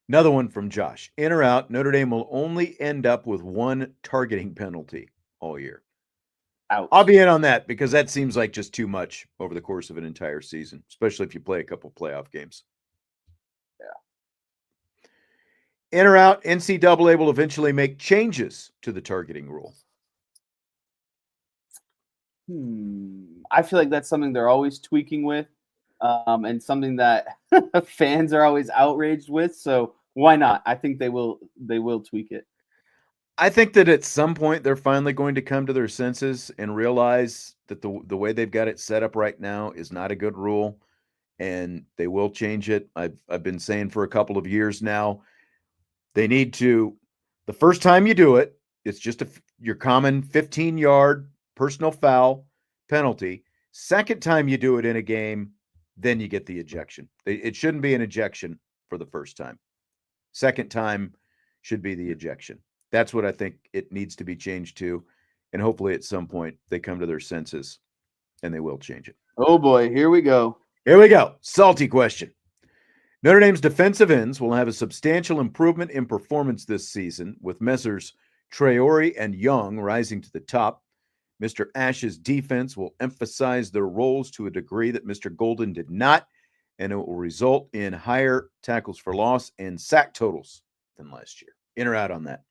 Another one from Josh. In or out, Notre Dame will only end up with one targeting penalty all year. Out. I'll be in on that because that seems like just too much over the course of an entire season, especially if you play a couple playoff games. In or out, NCAA will eventually make changes to the targeting rule. I feel like that's something they're always tweaking with, and something that fans are always outraged with. So why not? I think they will tweak it. I think that at some point they're finally going to come to their senses and realize that the way they've got it set up right now is not a good rule, and they will change it. I've been saying for a couple of years now. They need to, the first time you do it, it's just your common 15-yard personal foul penalty. Second time you do it in a game, then you get the ejection. It shouldn't be an ejection for the first time. Second time should be the ejection. That's what I think it needs to be changed to. And hopefully at some point they come to their senses and they will change it. Oh boy, here we go. Here we go. Salty question. Notre Dame's defensive ends will have a substantial improvement in performance this season, with Messrs. Traore and Young rising to the top. Mr. Ash's defense will emphasize their roles to a degree that Mr. Golden did not, and it will result in higher tackles for loss and sack totals than last year. In or out on that?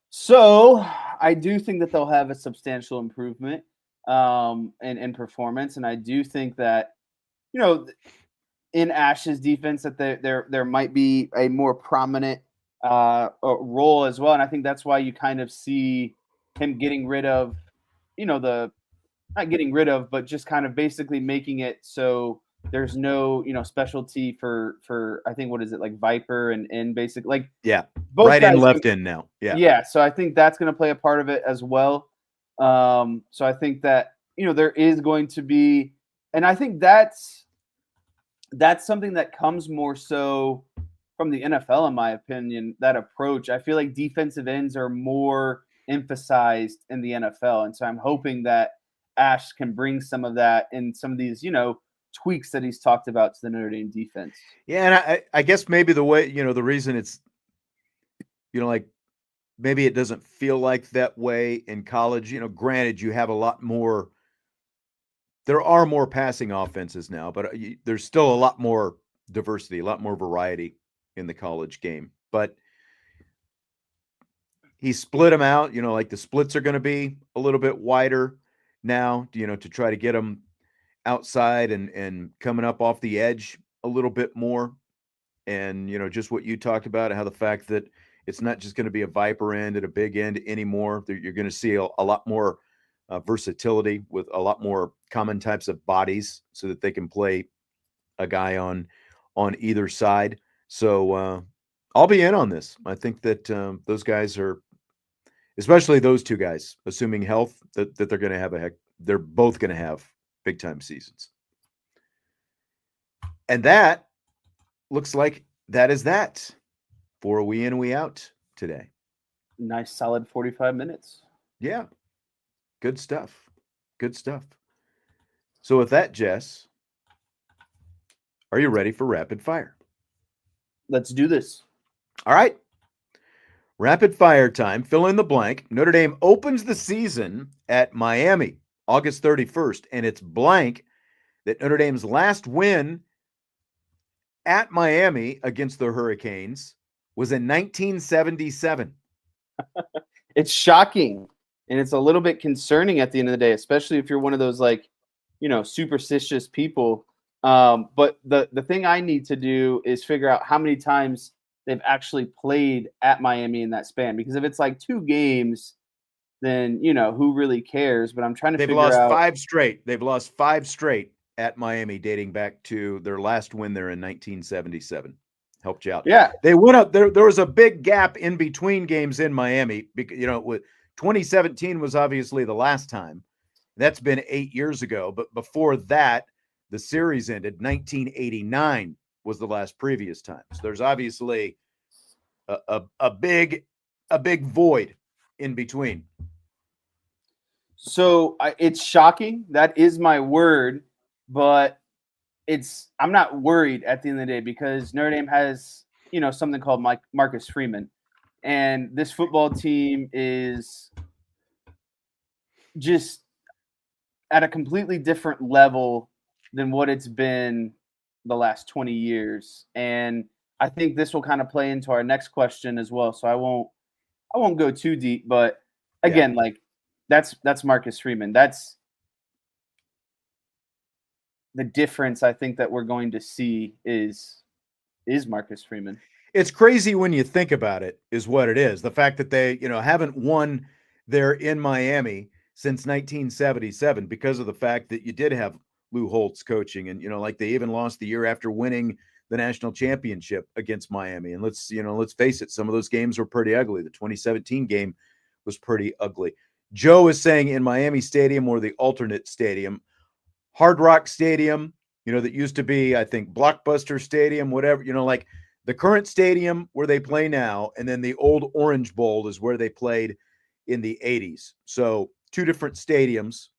So I do think that they'll have a substantial improvement in performance, and I do think that, in Ash's defense that there might be a more prominent role as well. And I think that's why you kind of see him getting rid of, not getting rid of, but just kind of basically making it so there's no, specialty for I think, what is it, like Viper and basic, like, yeah, both right in, left in now. Yeah. Yeah. So I think that's going to play a part of it as well. So I think that, there is going to be, and I think that's something that comes more so from the NFL, in my opinion, that approach. I feel like defensive ends are more emphasized in the NFL. And so I'm hoping that Ash can bring some of that and some of these, tweaks that he's talked about to the Notre Dame defense. Yeah. And I guess maybe the way, the reason it's, like maybe it doesn't feel like that way in college, granted you have a lot more. There are more passing offenses now, but there's still a lot more diversity, a lot more variety in the college game. But he split them out, like the splits are going to be a little bit wider now, to try to get them outside and coming up off the edge a little bit more. And, just what you talked about, how the fact that it's not just going to be a Viper end and a big end anymore. You're going to see a lot more versatility with a lot more common types of bodies so that they can play a guy on either side. So I'll be in on this. I think that those guys are, especially those two guys, assuming health, that they're going to have they're both going to have big time seasons. And that looks like that is that for a we in, we out today. Nice solid 45 minutes. Yeah. Good stuff. Good stuff. So with that, Jess, are you ready for rapid fire? Let's do this. All right. Rapid fire time. Fill in the blank. Notre Dame opens the season at Miami, August 31st, and it's blank that Notre Dame's last win at Miami against the Hurricanes was in 1977. It's shocking, and it's a little bit concerning at the end of the day, especially if you're one of those superstitious people. But the thing I need to do is figure out how many times they've actually played at Miami in that span. Because if it's like 2 games, then, who really cares? But I'm trying to figure out. They've lost 5 straight. They've lost 5 straight at Miami, dating back to their last win there in 1977. Helped you out. Yeah. They went up there. There was a big gap in between games in Miami. Because, 2017 was obviously the last time. That's been 8 years ago. But before that, the series ended. 1989 was the last previous time. So there's obviously a big void in between. So it's shocking. That is my word, but I'm not worried at the end of the day because Notre Dame has, something called Marcus Freeman. And this football team is just at a completely different level than what it's been the last 20 years. And I think this will kind of play into our next question as well. So I won't go too deep, but again, that's Marcus Freeman. That's the difference I think that we're going to see is Marcus Freeman. It's crazy when you think about it, is what it is. The fact that they, haven't won there in Miami since 1977 because of the fact that you did have Lou Holtz coaching, and they even lost the year after winning the national championship against Miami. And let's face it, some of those games were pretty ugly. The 2017 game was pretty ugly. Joe is saying in Miami Stadium or the alternate stadium, Hard Rock Stadium, that used to be, I think, Blockbuster Stadium, whatever, like the current stadium where they play now, and then the old Orange Bowl is where they played in the 80s. So 2 different stadiums.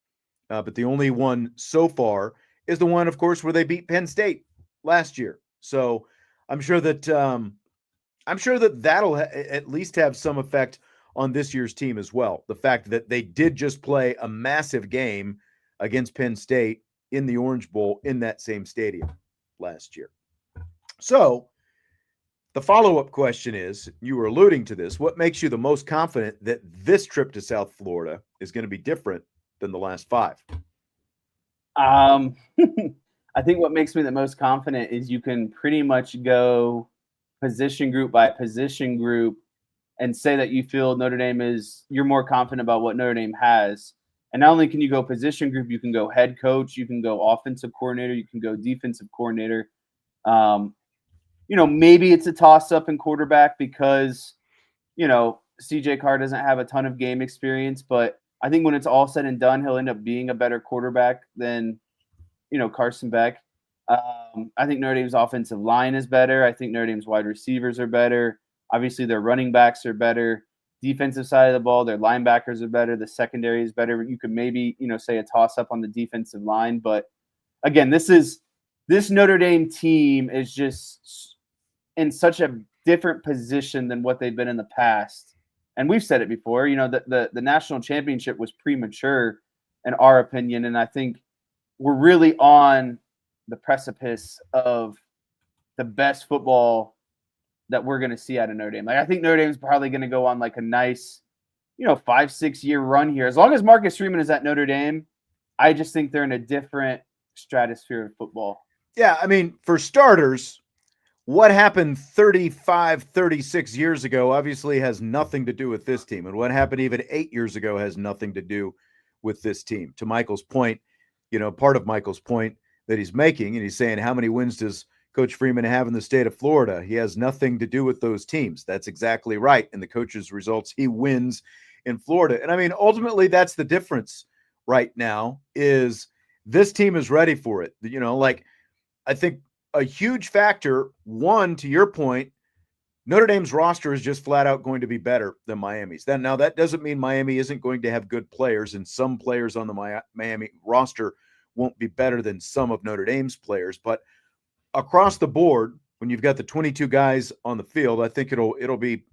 But the only one so far is the one, of course, where they beat Penn State last year. So I'm sure that that'll at least have some effect on this year's team as well. The fact that they did just play a massive game against Penn State in the Orange Bowl in that same stadium last year. So the follow-up question is, you were alluding to this, what makes you the most confident that this trip to South Florida is going to be different than the last 5? I think what makes me the most confident is you can pretty much go position group by position group and say that you feel you're more confident about what Notre Dame has. And not only can you go position group, you can go head coach, you can go offensive coordinator, you can go defensive coordinator. Maybe it's a toss-up in quarterback because, CJ Carr doesn't have a ton of game experience, but I think when it's all said and done, he'll end up being a better quarterback than, Carson Beck. I think Notre Dame's offensive line is better. I think Notre Dame's wide receivers are better. Obviously, their running backs are better. Defensive side of the ball, their linebackers are better. The secondary is better. You could maybe, say a toss-up on the defensive line. But, again, this Notre Dame team is just in such a different position than what they've been in the past. And we've said it before, the national championship was premature in our opinion. And I think we're really on the precipice of the best football that we're going to see out of Notre Dame. Like, I think Notre Dame's probably going to go on like a nice, 5-6 year run here. As long as Marcus Freeman is at Notre Dame, I just think they're in a different stratosphere of football. Yeah, I mean, for starters, what happened 35, 36 years ago obviously has nothing to do with this team. And what happened even 8 years ago has nothing to do with this team. To Michael's point, part of Michael's point that he's making, and he's saying, how many wins does Coach Freeman have in the state of Florida? He has nothing to do with those teams. That's exactly right. And the coach's results, he wins in Florida. And I mean, ultimately, that's the difference right now is this team is ready for it. I think a huge factor, one, to your point, Notre Dame's roster is just flat out going to be better than Miami's. Now, that doesn't mean Miami isn't going to have good players, and some players on the Miami roster won't be better than some of Notre Dame's players. But across the board, when you've got the 22 guys on the field, I think it'll be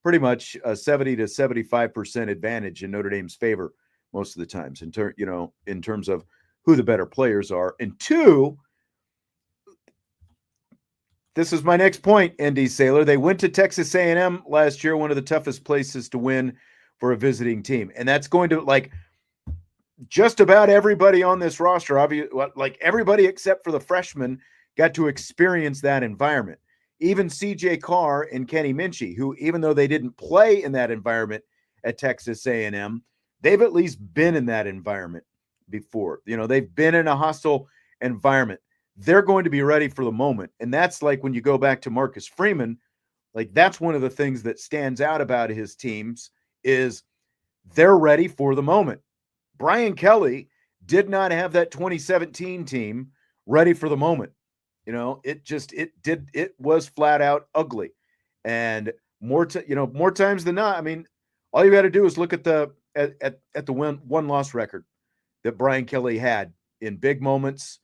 pretty much a 70 to 75% advantage in Notre Dame's favor most of the times in terms of who the better players are. And two, this is my next point, ND Sailor. They went to Texas A&M last year, one of the toughest places to win for a visiting team. And that's going to, just about everybody on this roster, obviously, everybody except for the freshmen, got to experience that environment. Even CJ Carr and Kenny Minchie, who, even though they didn't play in that environment at Texas A&M, they've at least been in that environment before. They've been in a hostile environment. They're going to be ready for the moment. And that's like when you go back to Marcus Freeman, that's one of the things that stands out about his teams is they're ready for the moment. Brian Kelly did not have that 2017 team ready for the moment. It was flat out ugly. And more times than not, I mean, all you got to do is look at the one-loss record that Brian Kelly had in big moments,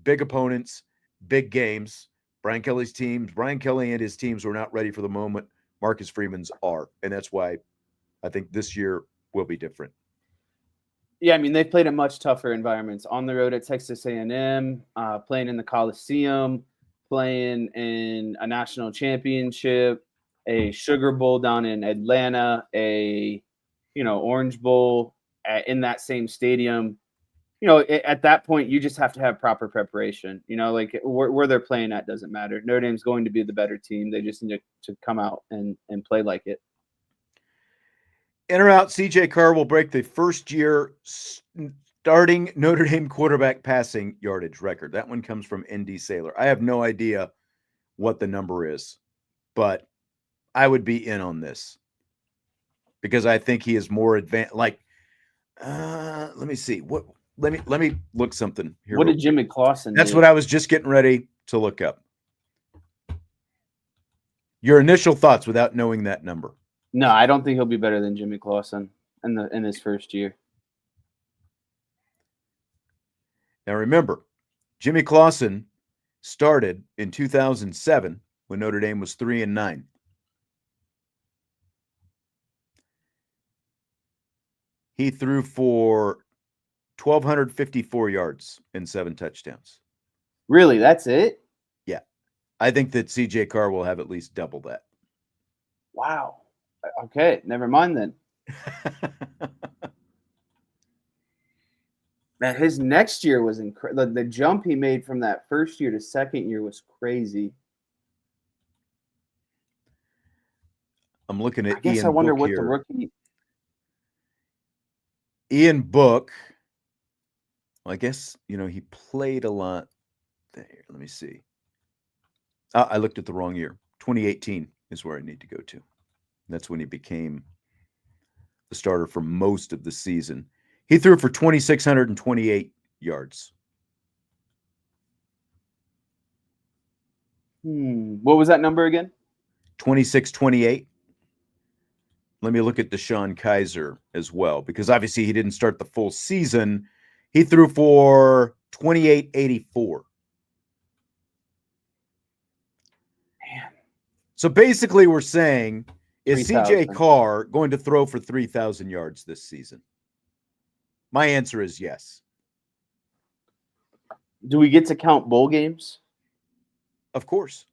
big opponents, big games. Brian Kelly and his teams were not ready for the moment. Marcus Freeman's are. And that's why I think this year will be different. Yeah, I mean, they've played in much tougher environments. On the road at Texas A&M, playing in the Coliseum, playing in a national championship, a Sugar Bowl down in Atlanta, a Orange Bowl in that same stadium. At that point, you just have to have proper preparation. Where they're playing at doesn't matter. Notre Dame's going to be the better team. They just need to come out and play like it. In or out, CJ Carr will break the first-year starting Notre Dame quarterback passing yardage record. That one comes from ND Sailor. I have no idea what the number is, but I would be in on this because I think he is more advanced. Let me see. Let me look something here. What did Jimmy Clausen do? That's what I was just getting ready to look up. Your initial thoughts without knowing that number. No, I don't think he'll be better than Jimmy Clausen in his first year. Now remember, Jimmy Clausen started in 2007 when Notre Dame was 3-9. He threw for 1,254 yards and 7 touchdowns. Really? That's it? Yeah. I think that CJ Carr will have at least double that. Wow. Okay, never mind then. Man, his next year was incredible. The jump he made from that first year to second year was crazy. I'm looking at I guess Ian I wonder Book what here. the rookie. Ian Book. Well, I guess, he played a lot there. Let me see. I looked at the wrong year. 2018 is where I need to go to. That's when he became the starter for most of the season. He threw for 2,628 yards. What was that number again? 26-28. Let me look at Deshaun Kaiser as well, because obviously he didn't start the full season. He threw for 28-84. Man. So basically we're saying, is 3,000. CJ Carr going to throw for 3,000 yards this season? My answer is yes. Do we get to count bowl games? Of course.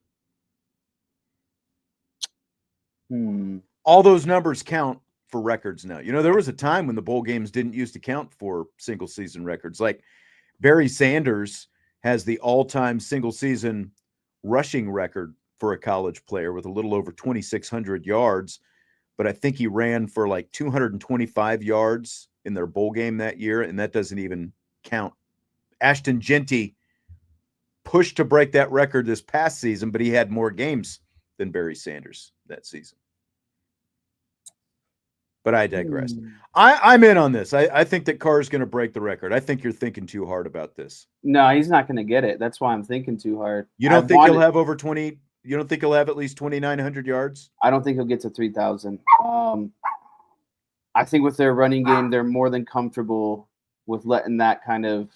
All those numbers count for records now. There was a time when the bowl games didn't used to count for single season records. Like Barry Sanders has the all-time single season rushing record for a college player with a little over 2,600 yards, but I think he ran for like 225 yards in their bowl game that year, and that doesn't even count. Ashton Genty pushed to break that record this past season, but he had more games than Barry Sanders that season. But I digress. I'm in on this. I think that Carr is going to break the record. I think you're thinking too hard about this. No, he's not going to get it. That's why I'm thinking too hard. You don't think he'll have over 20? You don't think he'll have at least 2,900 yards? I don't think he'll get to 3,000. I think with their running game, they're more than comfortable with letting that kind of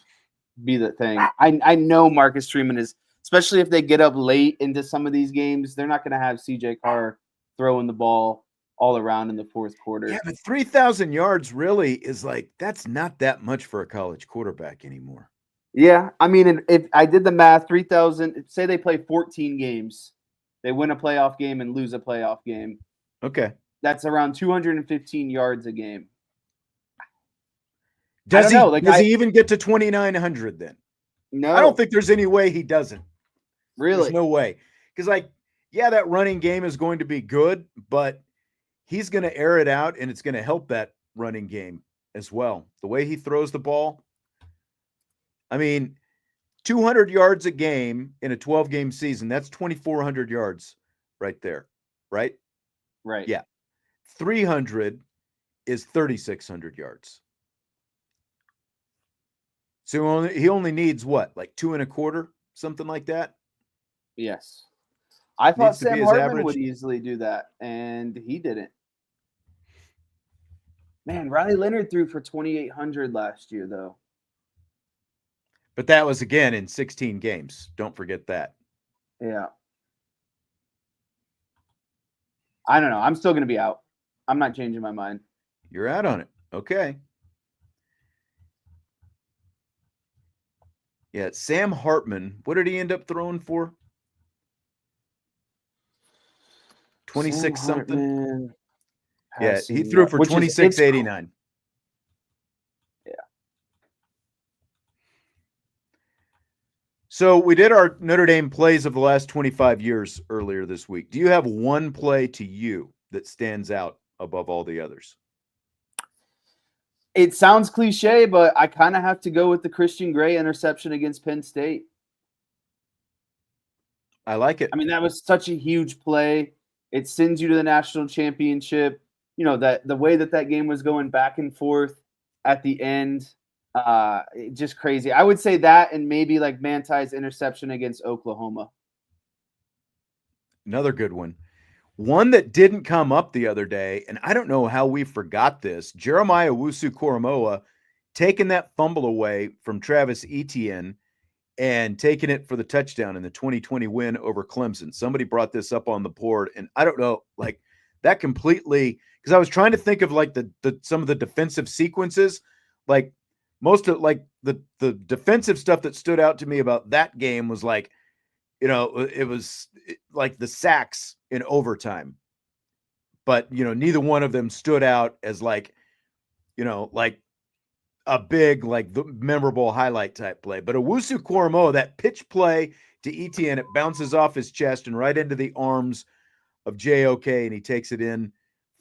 be the thing. I know Marcus Freeman is, especially if they get up late into some of these games, they're not going to have CJ Carr throwing the ball all around in the fourth quarter. Yeah, but 3,000 yards really is like, that's not that much for a college quarterback anymore. Yeah, I mean, if I did the math, 3,000, say they play 14 games, they win a playoff game and lose a playoff game. Okay. That's around 215 yards a game. Does he even get to 2,900 then? No. I don't think there's any way he doesn't. Really? There's no way. Because, that running game is going to be good, but he's going to air it out, and it's going to help that running game as well. The way he throws the ball. I mean, 200 yards a game in a 12-game season, that's 2,400 yards right there, right? Right. Yeah. 300 is 3,600 yards. So he only needs what, like 2.25, something like that? Yes. I thought Sam Hartman would easily do that, and he didn't. Man, Riley Leonard threw for 2,800 last year, though. But that was, again, in 16 games. Don't forget that. Yeah. I don't know. I'm still going to be out. I'm not changing my mind. You're out on it. Okay. Yeah, Sam Hartman. What did he end up throwing for? 26 something. Yeah, he threw for 26.89. Yeah. So we did our Notre Dame plays of the last 25 years earlier this week. Do you have one play to you that stands out above all the others? It sounds cliche, but I kind of have to go with the Christian Gray interception against Penn State. I like it. I mean, that was such a huge play. It sends you to the national championship. That the way that game was going back and forth at the end, just crazy. I would say that, and maybe like Manti's interception against Oklahoma. Another good one. One that didn't come up the other day, and I don't know how we forgot this. Jeremiah Owusu-Koramoah taking that fumble away from Travis Etienne and taking it for the touchdown in the 2020 win over Clemson. Somebody brought this up on the board, and I don't know, like that completely, because I was trying to think of like the some of the defensive sequences, like most of like the defensive stuff that stood out to me about that game was like, it was like the sacks in overtime, but neither one of them stood out as like a big, like the memorable highlight type play. But Owusu-Koramoah, that pitch play to Etienne, it bounces off his chest and right into the arms of JOK, and he takes it in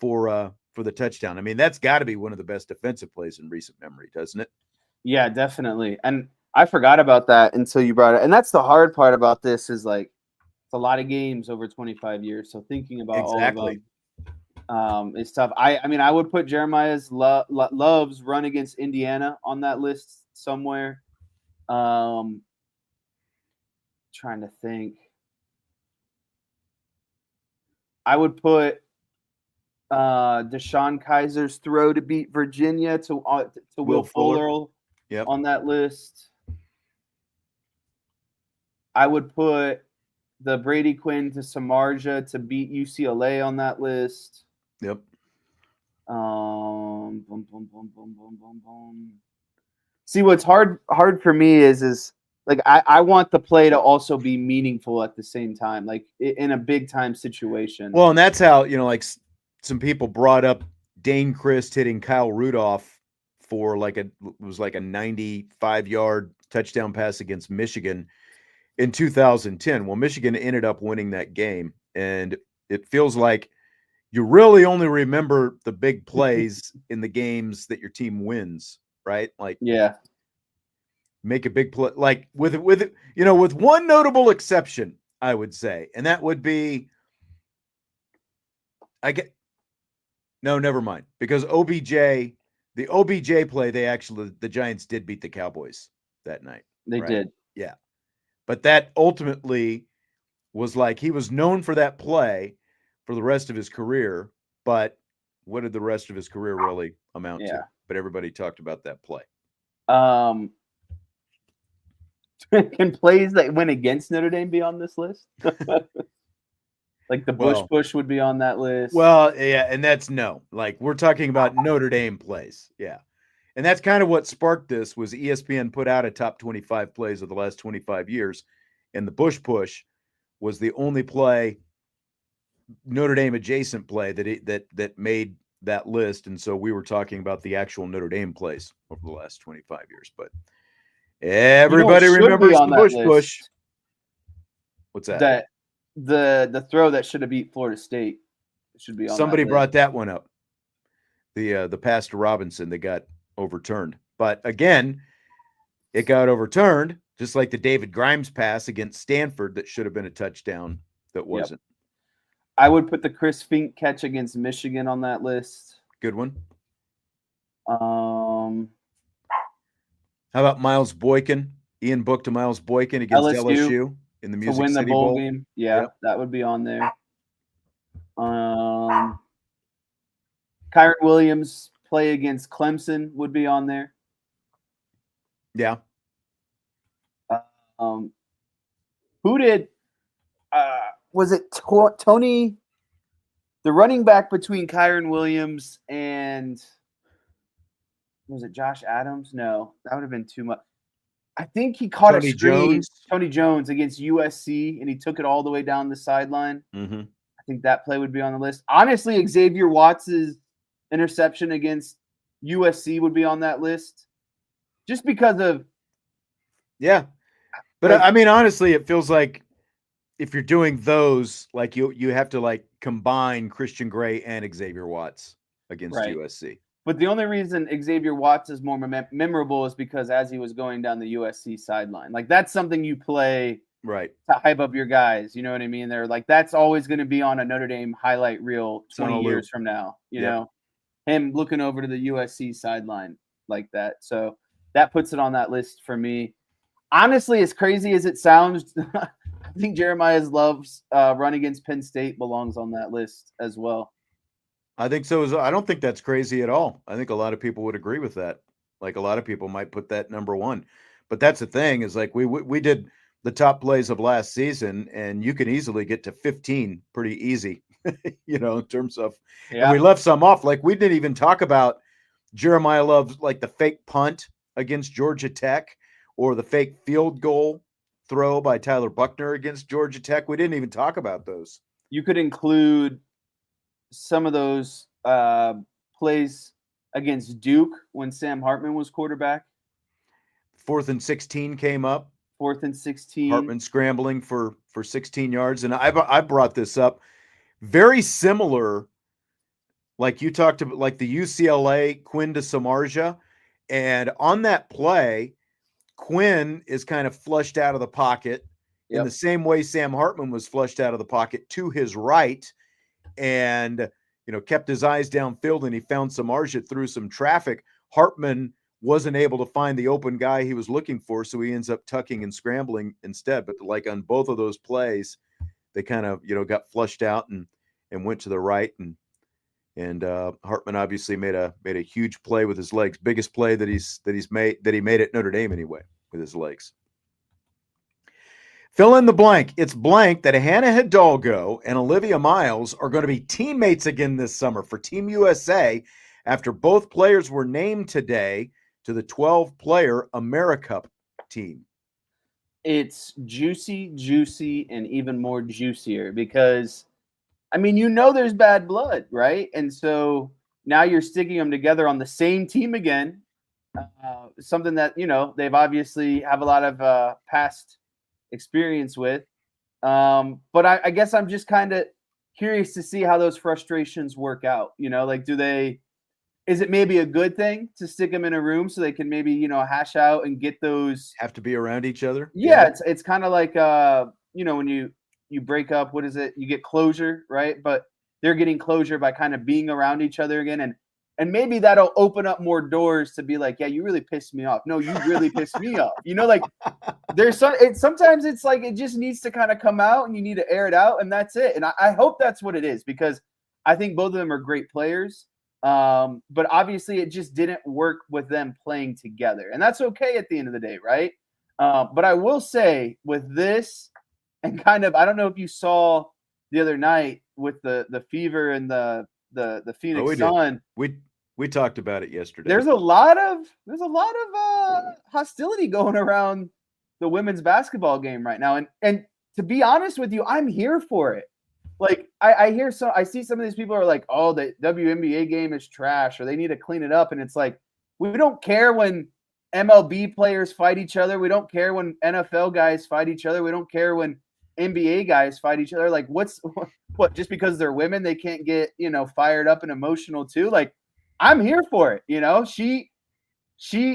for the touchdown. I mean, that's got to be one of the best defensive plays in recent memory, doesn't it? Yeah, definitely. And I forgot about that until you brought it. And that's the hard part about this is like it's a lot of games over 25 years. So thinking about all of them is tough. I mean, I would put Jeremiah's Love's run against Indiana on that list somewhere. Trying to think. I would put Deshaun Kaiser's throw to beat Virginia to Will Fuller on that list. I would put the Brady Quinn to Samardzija to beat UCLA on that list. Yep. See, what's hard for me is like I want the play to also be meaningful at the same time, like in a big time situation. Well, and that's how, like some people brought up Dane Christ hitting Kyle Rudolph for it was like a 95-yard touchdown pass against Michigan in 2010. Well, Michigan ended up winning that game, and it feels like you really only remember the big plays in the games that your team wins, right? Like, yeah, make a big play, like with one notable exception, I would say, and that would be, no, never mind, because the OBJ play, the Giants did beat the Cowboys that night. they right? did. Yeah. But that ultimately was like, he was known for that play for the rest of his career, but what did the rest of his career really amount to? But everybody talked about that play. Can plays that went against Notre Dame be on this list? Like the Bush push would be on that list. Well, yeah, and that's no. Like, we're talking about Notre Dame plays. Yeah. And that's kind of what sparked this, was ESPN put out a top 25 plays of the last 25 years, and the Bush push was the only play, Notre Dame adjacent play, that made that list. And so we were talking about the actual Notre Dame plays over the last 25 years. But everybody remembers the Bush push. What's that? The throw that should have beat Florida State should be on. Somebody brought that one up. The pass to Robinson that got overturned. But again, it got overturned, just like the David Grimes pass against Stanford that should have been a touchdown that wasn't. I would put the Chris Fink catch against Michigan on that list. Good one. How about Miles Boykin? Ian Book to Miles Boykin against LSU in the Music to win City the bowl game. Yeah, that would be on there. Kyron Williams play against Clemson would be on there. Yeah. Who did? Was it Tony? The running back between Kyron Williams and was it Josh Adams? No, that would have been too much. I think he caught a screen. Tony Jones against USC, and he took it all the way down the sideline. Mm-hmm. I think that play would be on the list. Honestly, Xavier Watts' interception against USC would be on that list, just because of. Yeah, but I mean, honestly, it feels like if you're doing those, like you have to like combine Christian Gray and Xavier Watts against USC. But the only reason Xavier Watts is more memorable is because as he was going down the USC sideline, like that's something you play right to hype up your guys. You know what I mean? They're like, that's always going to be on a Notre Dame highlight reel 20 years from now. You know, him looking over to the USC sideline like that. So that puts it on that list for me. Honestly, as crazy as it sounds, I think Jeremiah Love's run against Penn State belongs on that list as well. I think so. I don't think that's crazy at all. I think a lot of people would agree with that. Like, a lot of people might put that number one. But that's the thing, is like we did the top plays of last season, and you can easily get to 15 pretty easy, in terms of, and we left some off. Like, we didn't even talk about Jeremiah Love's, like the fake punt against Georgia Tech, or the fake field goal throw by Tyler Buckner against Georgia Tech. We didn't even talk about those. You could include some of those plays against Duke when Sam Hartman was quarterback. 4th and 16 came up. 4th and 16. Hartman scrambling for 16 yards. And I brought this up. Very similar, like you talked about, like the UCLA Quinn to Samardzija. And on that play, Quinn is kind of flushed out of the pocket in the same way Sam Hartman was flushed out of the pocket to his right, and kept his eyes downfield, and he found Samardzija through some traffic. Hartman wasn't able to find the open guy he was looking for, so he ends up tucking and scrambling instead. But like on both of those plays, they kind of got flushed out and went to the right, and Hartman obviously made a huge play with his legs, biggest play that he made at Notre Dame anyway, with his legs. Fill in the blank. It's blank that Hannah Hidalgo and Olivia Miles are going to be teammates again this summer for Team USA after both players were named today to the 12-player AmeriCup team. it's juicy, and even more juicier because, I mean, there's bad blood, right? And so now you're sticking them together on the same team again. Something that they've obviously have a lot of past experience with. But I guess I'm just kind of curious to see how those frustrations work out. Like, is it maybe a good thing to stick them in a room so they can maybe, hash out and get those? Have to be around each other. Yeah, it's kind of like, when you break up, what is it? You get closure, right? But they're getting closure by kind of being around each other again. And maybe that'll open up more doors to be like, yeah, you really pissed me off. No, you really pissed me off. Like sometimes it's like it just needs to kind of come out and you need to air it out and that's it. And I hope that's what it is because I think both of them are great players. But obviously it just didn't work with them playing together. And that's okay at the end of the day, right? But I will say with this and kind of, I don't know if you saw the other night with the Fever and the Phoenix Sun. We talked about it yesterday. There's a lot of hostility going around the women's basketball game right now. And to be honest with you, I'm here for it. Like I see some of these people are like, oh, the WNBA game is trash or they need to clean it up. And it's like, we don't care when MLB players fight each other. We don't care when NFL guys fight each other. We don't care when NBA guys fight each other. Like what just because they're women, they can't get, fired up and emotional too. Like I'm here for it.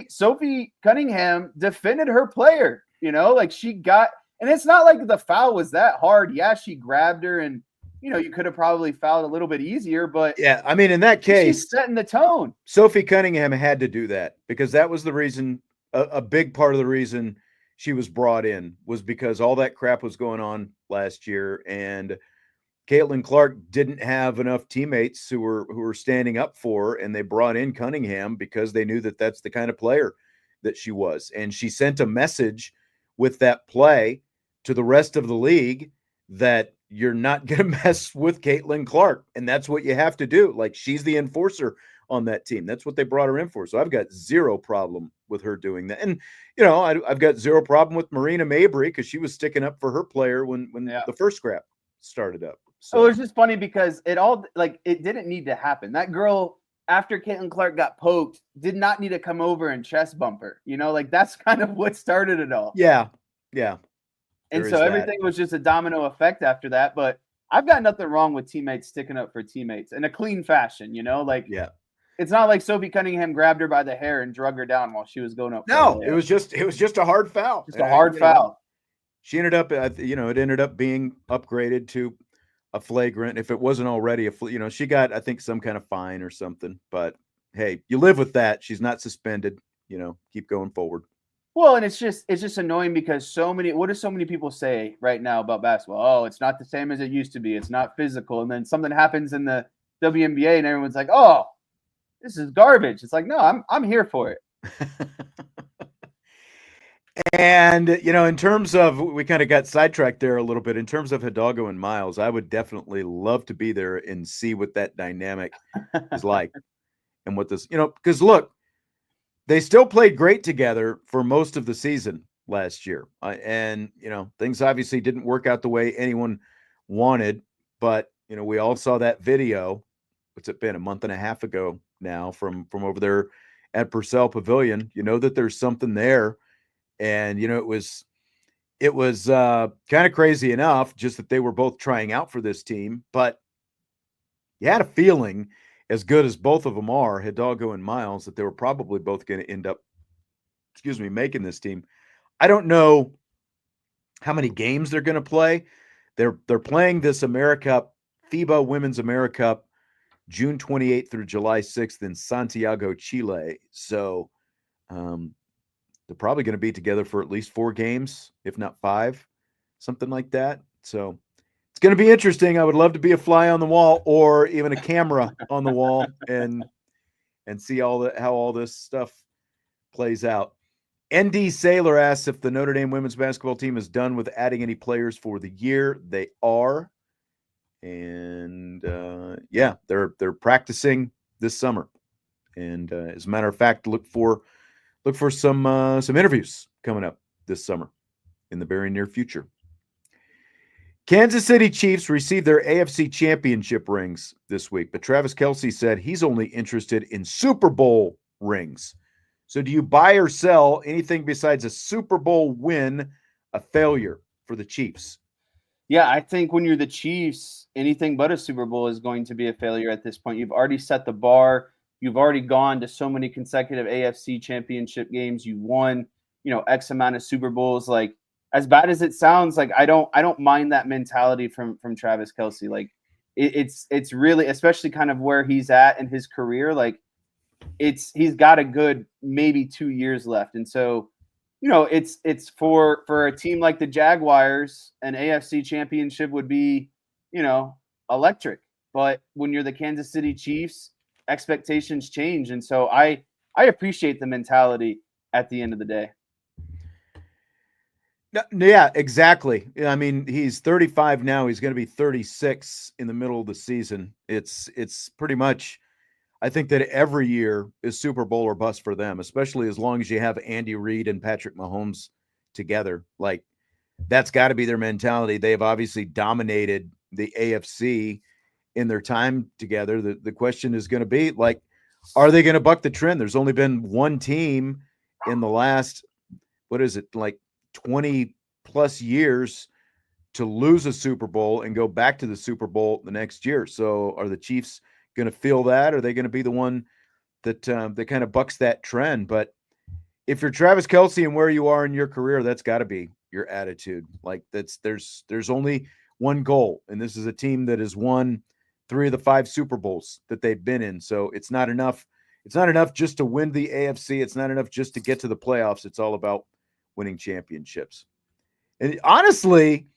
Sophie Cunningham defended her player, like she got, and it's not like the foul was that hard. Yeah, she grabbed her and, you could have probably fouled a little bit easier, but yeah, I mean, in that case, she's setting the tone. Sophie Cunningham had to do that because that was the reason, a big part of the reason she was brought in was because all that crap was going on last year. And Caitlin Clark didn't have enough teammates who were standing up for her, and they brought in Cunningham because they knew that that's the kind of player that she was. And she sent a message with that play to the rest of the league that you're not going to mess with Caitlin Clark. And that's what you have to do. Like, she's the enforcer on that team. That's what they brought her in for. So I've got zero problem with her doing that. And, I've got zero problem with Marina Mabry because she was sticking up for her player when the first scrap started up. So it was just funny because it didn't need to happen. That girl, after Caitlin Clark got poked, did not need to come over and chest bump her. That's kind of what started it all. Yeah. Yeah. And so everything was just a domino effect after that. But I've got nothing wrong with teammates sticking up for teammates in a clean fashion, Yeah. It's not like Sophie Cunningham grabbed her by the hair and drug her down while she was going up. No, it was just a hard foul. Just a hard foul. She ended up, it ended up being upgraded to a flagrant. If it wasn't already she got, I think, some kind of fine or something. But hey, you live with that. She's not suspended. Keep going forward. Well, and it's just annoying because what do so many people say right now about basketball? Oh, it's not the same as it used to be. It's not physical. And then something happens in the WNBA and everyone's like, oh, this is garbage. It's like, no, I'm here for it. And, in terms of, we kind of got sidetracked there a little bit. In terms of Hidalgo and Miles, I would definitely love to be there and see what that dynamic is like. And what this, because look, they still played great together for most of the season last year. And, things obviously didn't work out the way anyone wanted. But, we all saw that video. What's it been, a month and a half ago now from over there at Purcell Pavilion? That there's something there. And, it was kind of crazy enough just that they were both trying out for this team. But you had a feeling, as good as both of them are, Hidalgo and Miles, that they were probably both going to end up, making this team. I don't know how many games they're going to play. They're playing this AmeriCup, FIBA Women's AmeriCup, June 28th through July 6th in Santiago, Chile. So they're probably going to be together for at least 4 games, if not 5, something like that. So it's going to be interesting. I would love to be a fly on the wall or even a camera on the wall and see how all this stuff plays out. ND Sailor asks if the Notre Dame women's basketball team is done with adding any players for the year. They are. And they're practicing this summer. And as a matter of fact, look for some interviews coming up this summer in the very near future. Kansas City Chiefs received their AFC championship rings this week, but Travis Kelce said he's only interested in Super Bowl rings. So do you buy or sell anything besides a Super Bowl win a failure for the Chiefs? Yeah, I think when you're the Chiefs, anything but a Super Bowl is going to be a failure at this point. You've already set the bar. You've already gone to so many consecutive AFC championship games. You won, X amount of Super Bowls. Like, as bad as it sounds, like I don't mind that mentality from Travis Kelce. Like, it's really, especially kind of where he's at in his career. Like, he's got a good maybe 2 years left, and so it's for a team like the Jaguars, an AFC championship would be electric. But when you're the Kansas City Chiefs, expectations change, and so I appreciate the mentality at the end of the day. Yeah, exactly. I mean, he's 35 now. He's going to be 36 in the middle of the season. It's pretty much, I think that every year is Super Bowl or bust for them, especially as long as you have Andy Reid and Patrick Mahomes together. Like, that's got to be their mentality. They have obviously dominated the AFC in their time together. The question is going to be, like, are they going to buck the trend? There's only been one team in the last, 20 plus years to lose a Super Bowl and go back to the Super Bowl the next year. So are the Chiefs going to feel that? Or are they going to be the one that kind of bucks that trend? But if you're Travis Kelce and where you are in your career, that's got to be your attitude. Like, there's only one goal, and this is a team that has won 3 of the 5 Super Bowls that they've been in. So it's not enough. It's not enough just to win the AFC. It's not enough just to get to the playoffs. It's all about winning championships. And honestly,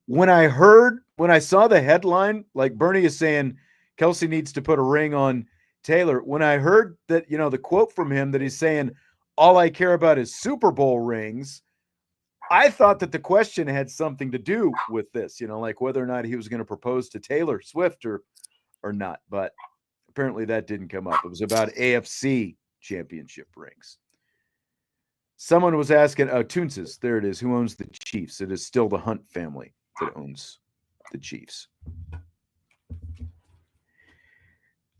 when I saw the headline, like Bernie is saying, Kelce needs to put a ring on Taylor. When I heard that, the quote from him that he's saying, all I care about is Super Bowl rings, I thought that the question had something to do with this, like whether or not he was going to propose to Taylor Swift or not. But apparently that didn't come up. It was about AFC championship rings. Someone was asking, Toonses, there it is. Who owns the Chiefs? It is still the Hunt family that owns the Chiefs.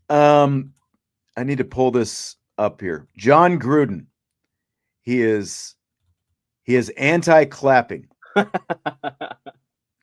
I need to pull this up here. John Gruden. He is anti-clapping.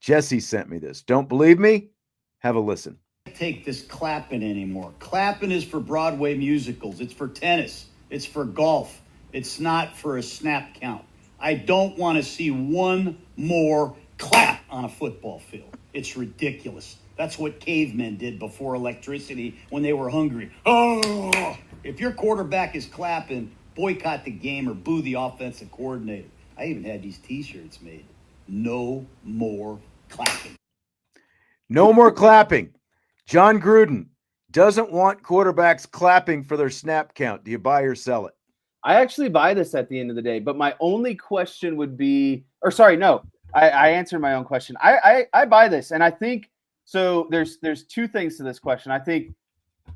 Jesse sent me this. Don't believe me? Have a listen. Take this clapping anymore. Clapping is for Broadway musicals. It's for tennis. It's for golf. It's not for a snap count. I don't want to see one more clap on a football field. It's ridiculous. That's what cavemen did before electricity when they were hungry. Oh! If your quarterback is clapping, boycott the game or boo the offensive coordinator. I even had these T-shirts made. No more clapping. No more clapping. John Gruden doesn't want quarterbacks clapping for their snap count. Do you buy or sell it? I actually buy this at the end of the day, but my only question would be, I answered my own question. I buy this, and I think so. There's 2 things to this question. I think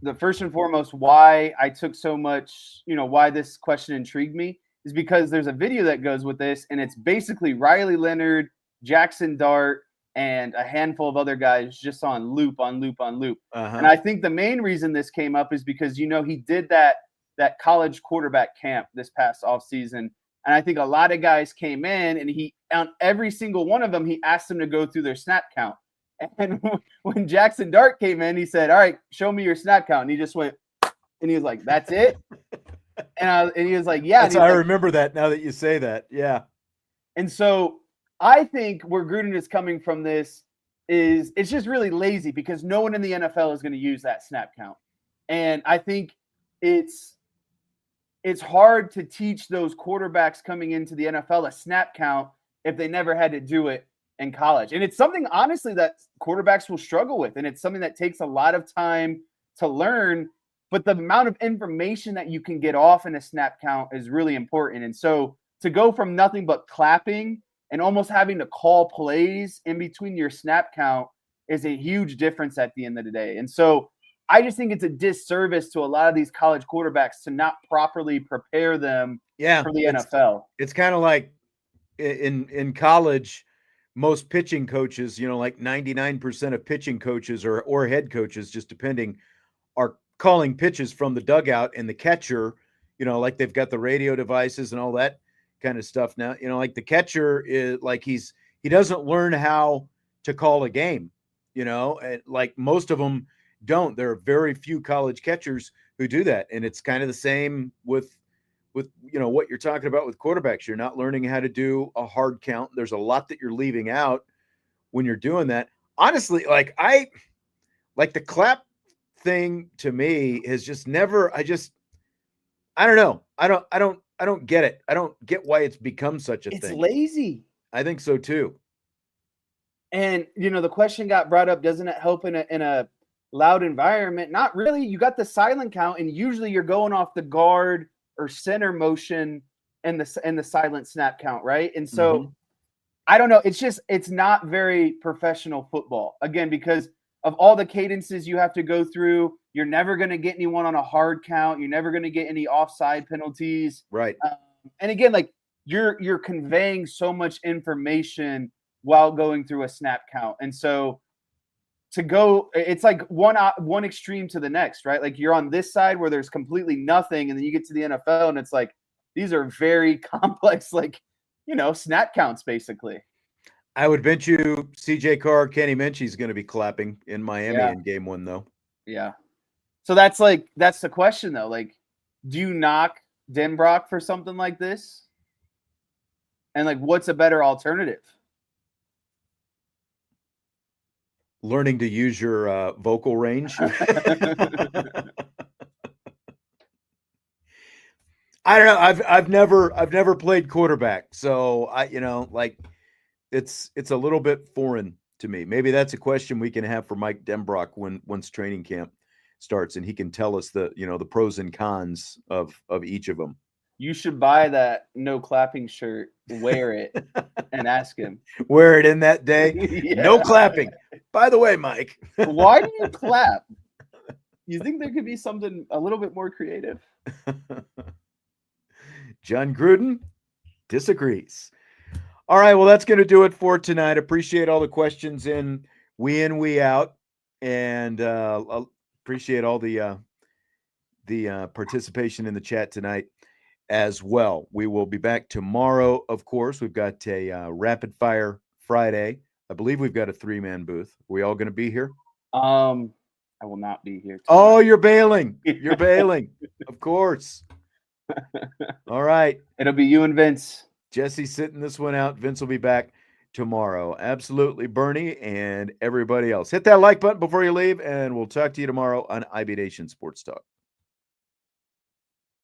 the first and foremost, why I took so much, why this question intrigued me is because there's a video that goes with this, and it's basically Riley Leonard, Jackson Dart, and a handful of other guys just on loop. Uh-huh. And I think the main reason this came up is because he did that college quarterback camp this past offseason. And I think a lot of guys came in, and he, on every single one of them, he asked them to go through their snap count. And when Jackson Dart came in, he said, all right, show me your snap count. And he just went, and he was like, that's it? And he was like, yeah. I remember that now that you say that. Yeah. And so I think where Gruden is coming from this is it's just really lazy because no one in the NFL is going to use that snap count. And I think it's hard to teach those quarterbacks coming into the NFL a snap count if they never had to do it in college. And it's something, honestly, that quarterbacks will struggle with. And it's something that takes a lot of time to learn. But the amount of information that you can get off in a snap count is really important. And so to go from nothing but clapping and almost having to call plays in between your snap count is a huge difference at the end of the day. And so I just think it's a disservice to a lot of these college quarterbacks to not properly prepare them for the NFL. It's kind of like in college, most pitching coaches, like 99% of pitching coaches or head coaches, just depending, are calling pitches from the dugout, and the catcher, like they've got the radio devices and all that kind of stuff now. Like the catcher is like he doesn't learn how to call a game, and like most of them don't. There are very few college catchers who do that, and it's kind of the same with what you're talking about with quarterbacks. You're not learning how to do a hard count. There's a lot that you're leaving out when you're doing that. Honestly, like the clap thing to me has just never, I don't know. I don't get it. I don't get why it's become such a thing. It's lazy. I think so too. And the question got brought up, doesn't it help in a loud environment? Not really. You got the silent count, and usually you're going off the guard or center motion and the silent snap count, right? And so I don't know. It's not very professional football, again, because of all the cadences you have to go through. You're never going to get anyone on a hard count. You're never going to get any offside penalties. Right. And again, like you're conveying so much information while going through a snap count. And so it's like one extreme to the next, right? Like you're on this side where there's completely nothing, and then you get to the NFL and it's like these are very complex, like snap counts basically. I would bet you CJ Carr, Kenny Minchie's going to be clapping in Miami in game 1, though. Yeah. So that's the question though. Like, do you knock Denbrock for something like this? And like, what's a better alternative? Learning to use your vocal range. I don't know. I've never played quarterback, so it's a little bit foreign to me. Maybe that's a question we can have for Mike Denbrock once training camp starts, and he can tell us the pros and cons of each of them. You should buy that no clapping shirt, wear it, and ask him. Wear it in that day. Yeah. No clapping. By the way, Mike. Why do you clap? You think there could be something a little bit more creative? John Gruden disagrees. All right, well, that's going to do it for tonight. Appreciate all the questions in, we out, and appreciate all the participation in the chat tonight as well. We will be back tomorrow, of course. We've got a Rapid Fire Friday. I believe we've got a 3-man booth. Are we all going to be here? I will not be here tonight. Oh, you're bailing. You're bailing. Of course. All right. It'll be you and Vince. Jesse's sitting this one out. Vince will be back tomorrow. Absolutely, Bernie and everybody else. Hit that like button before you leave, and we'll talk to you tomorrow on IB Nation Sports Talk.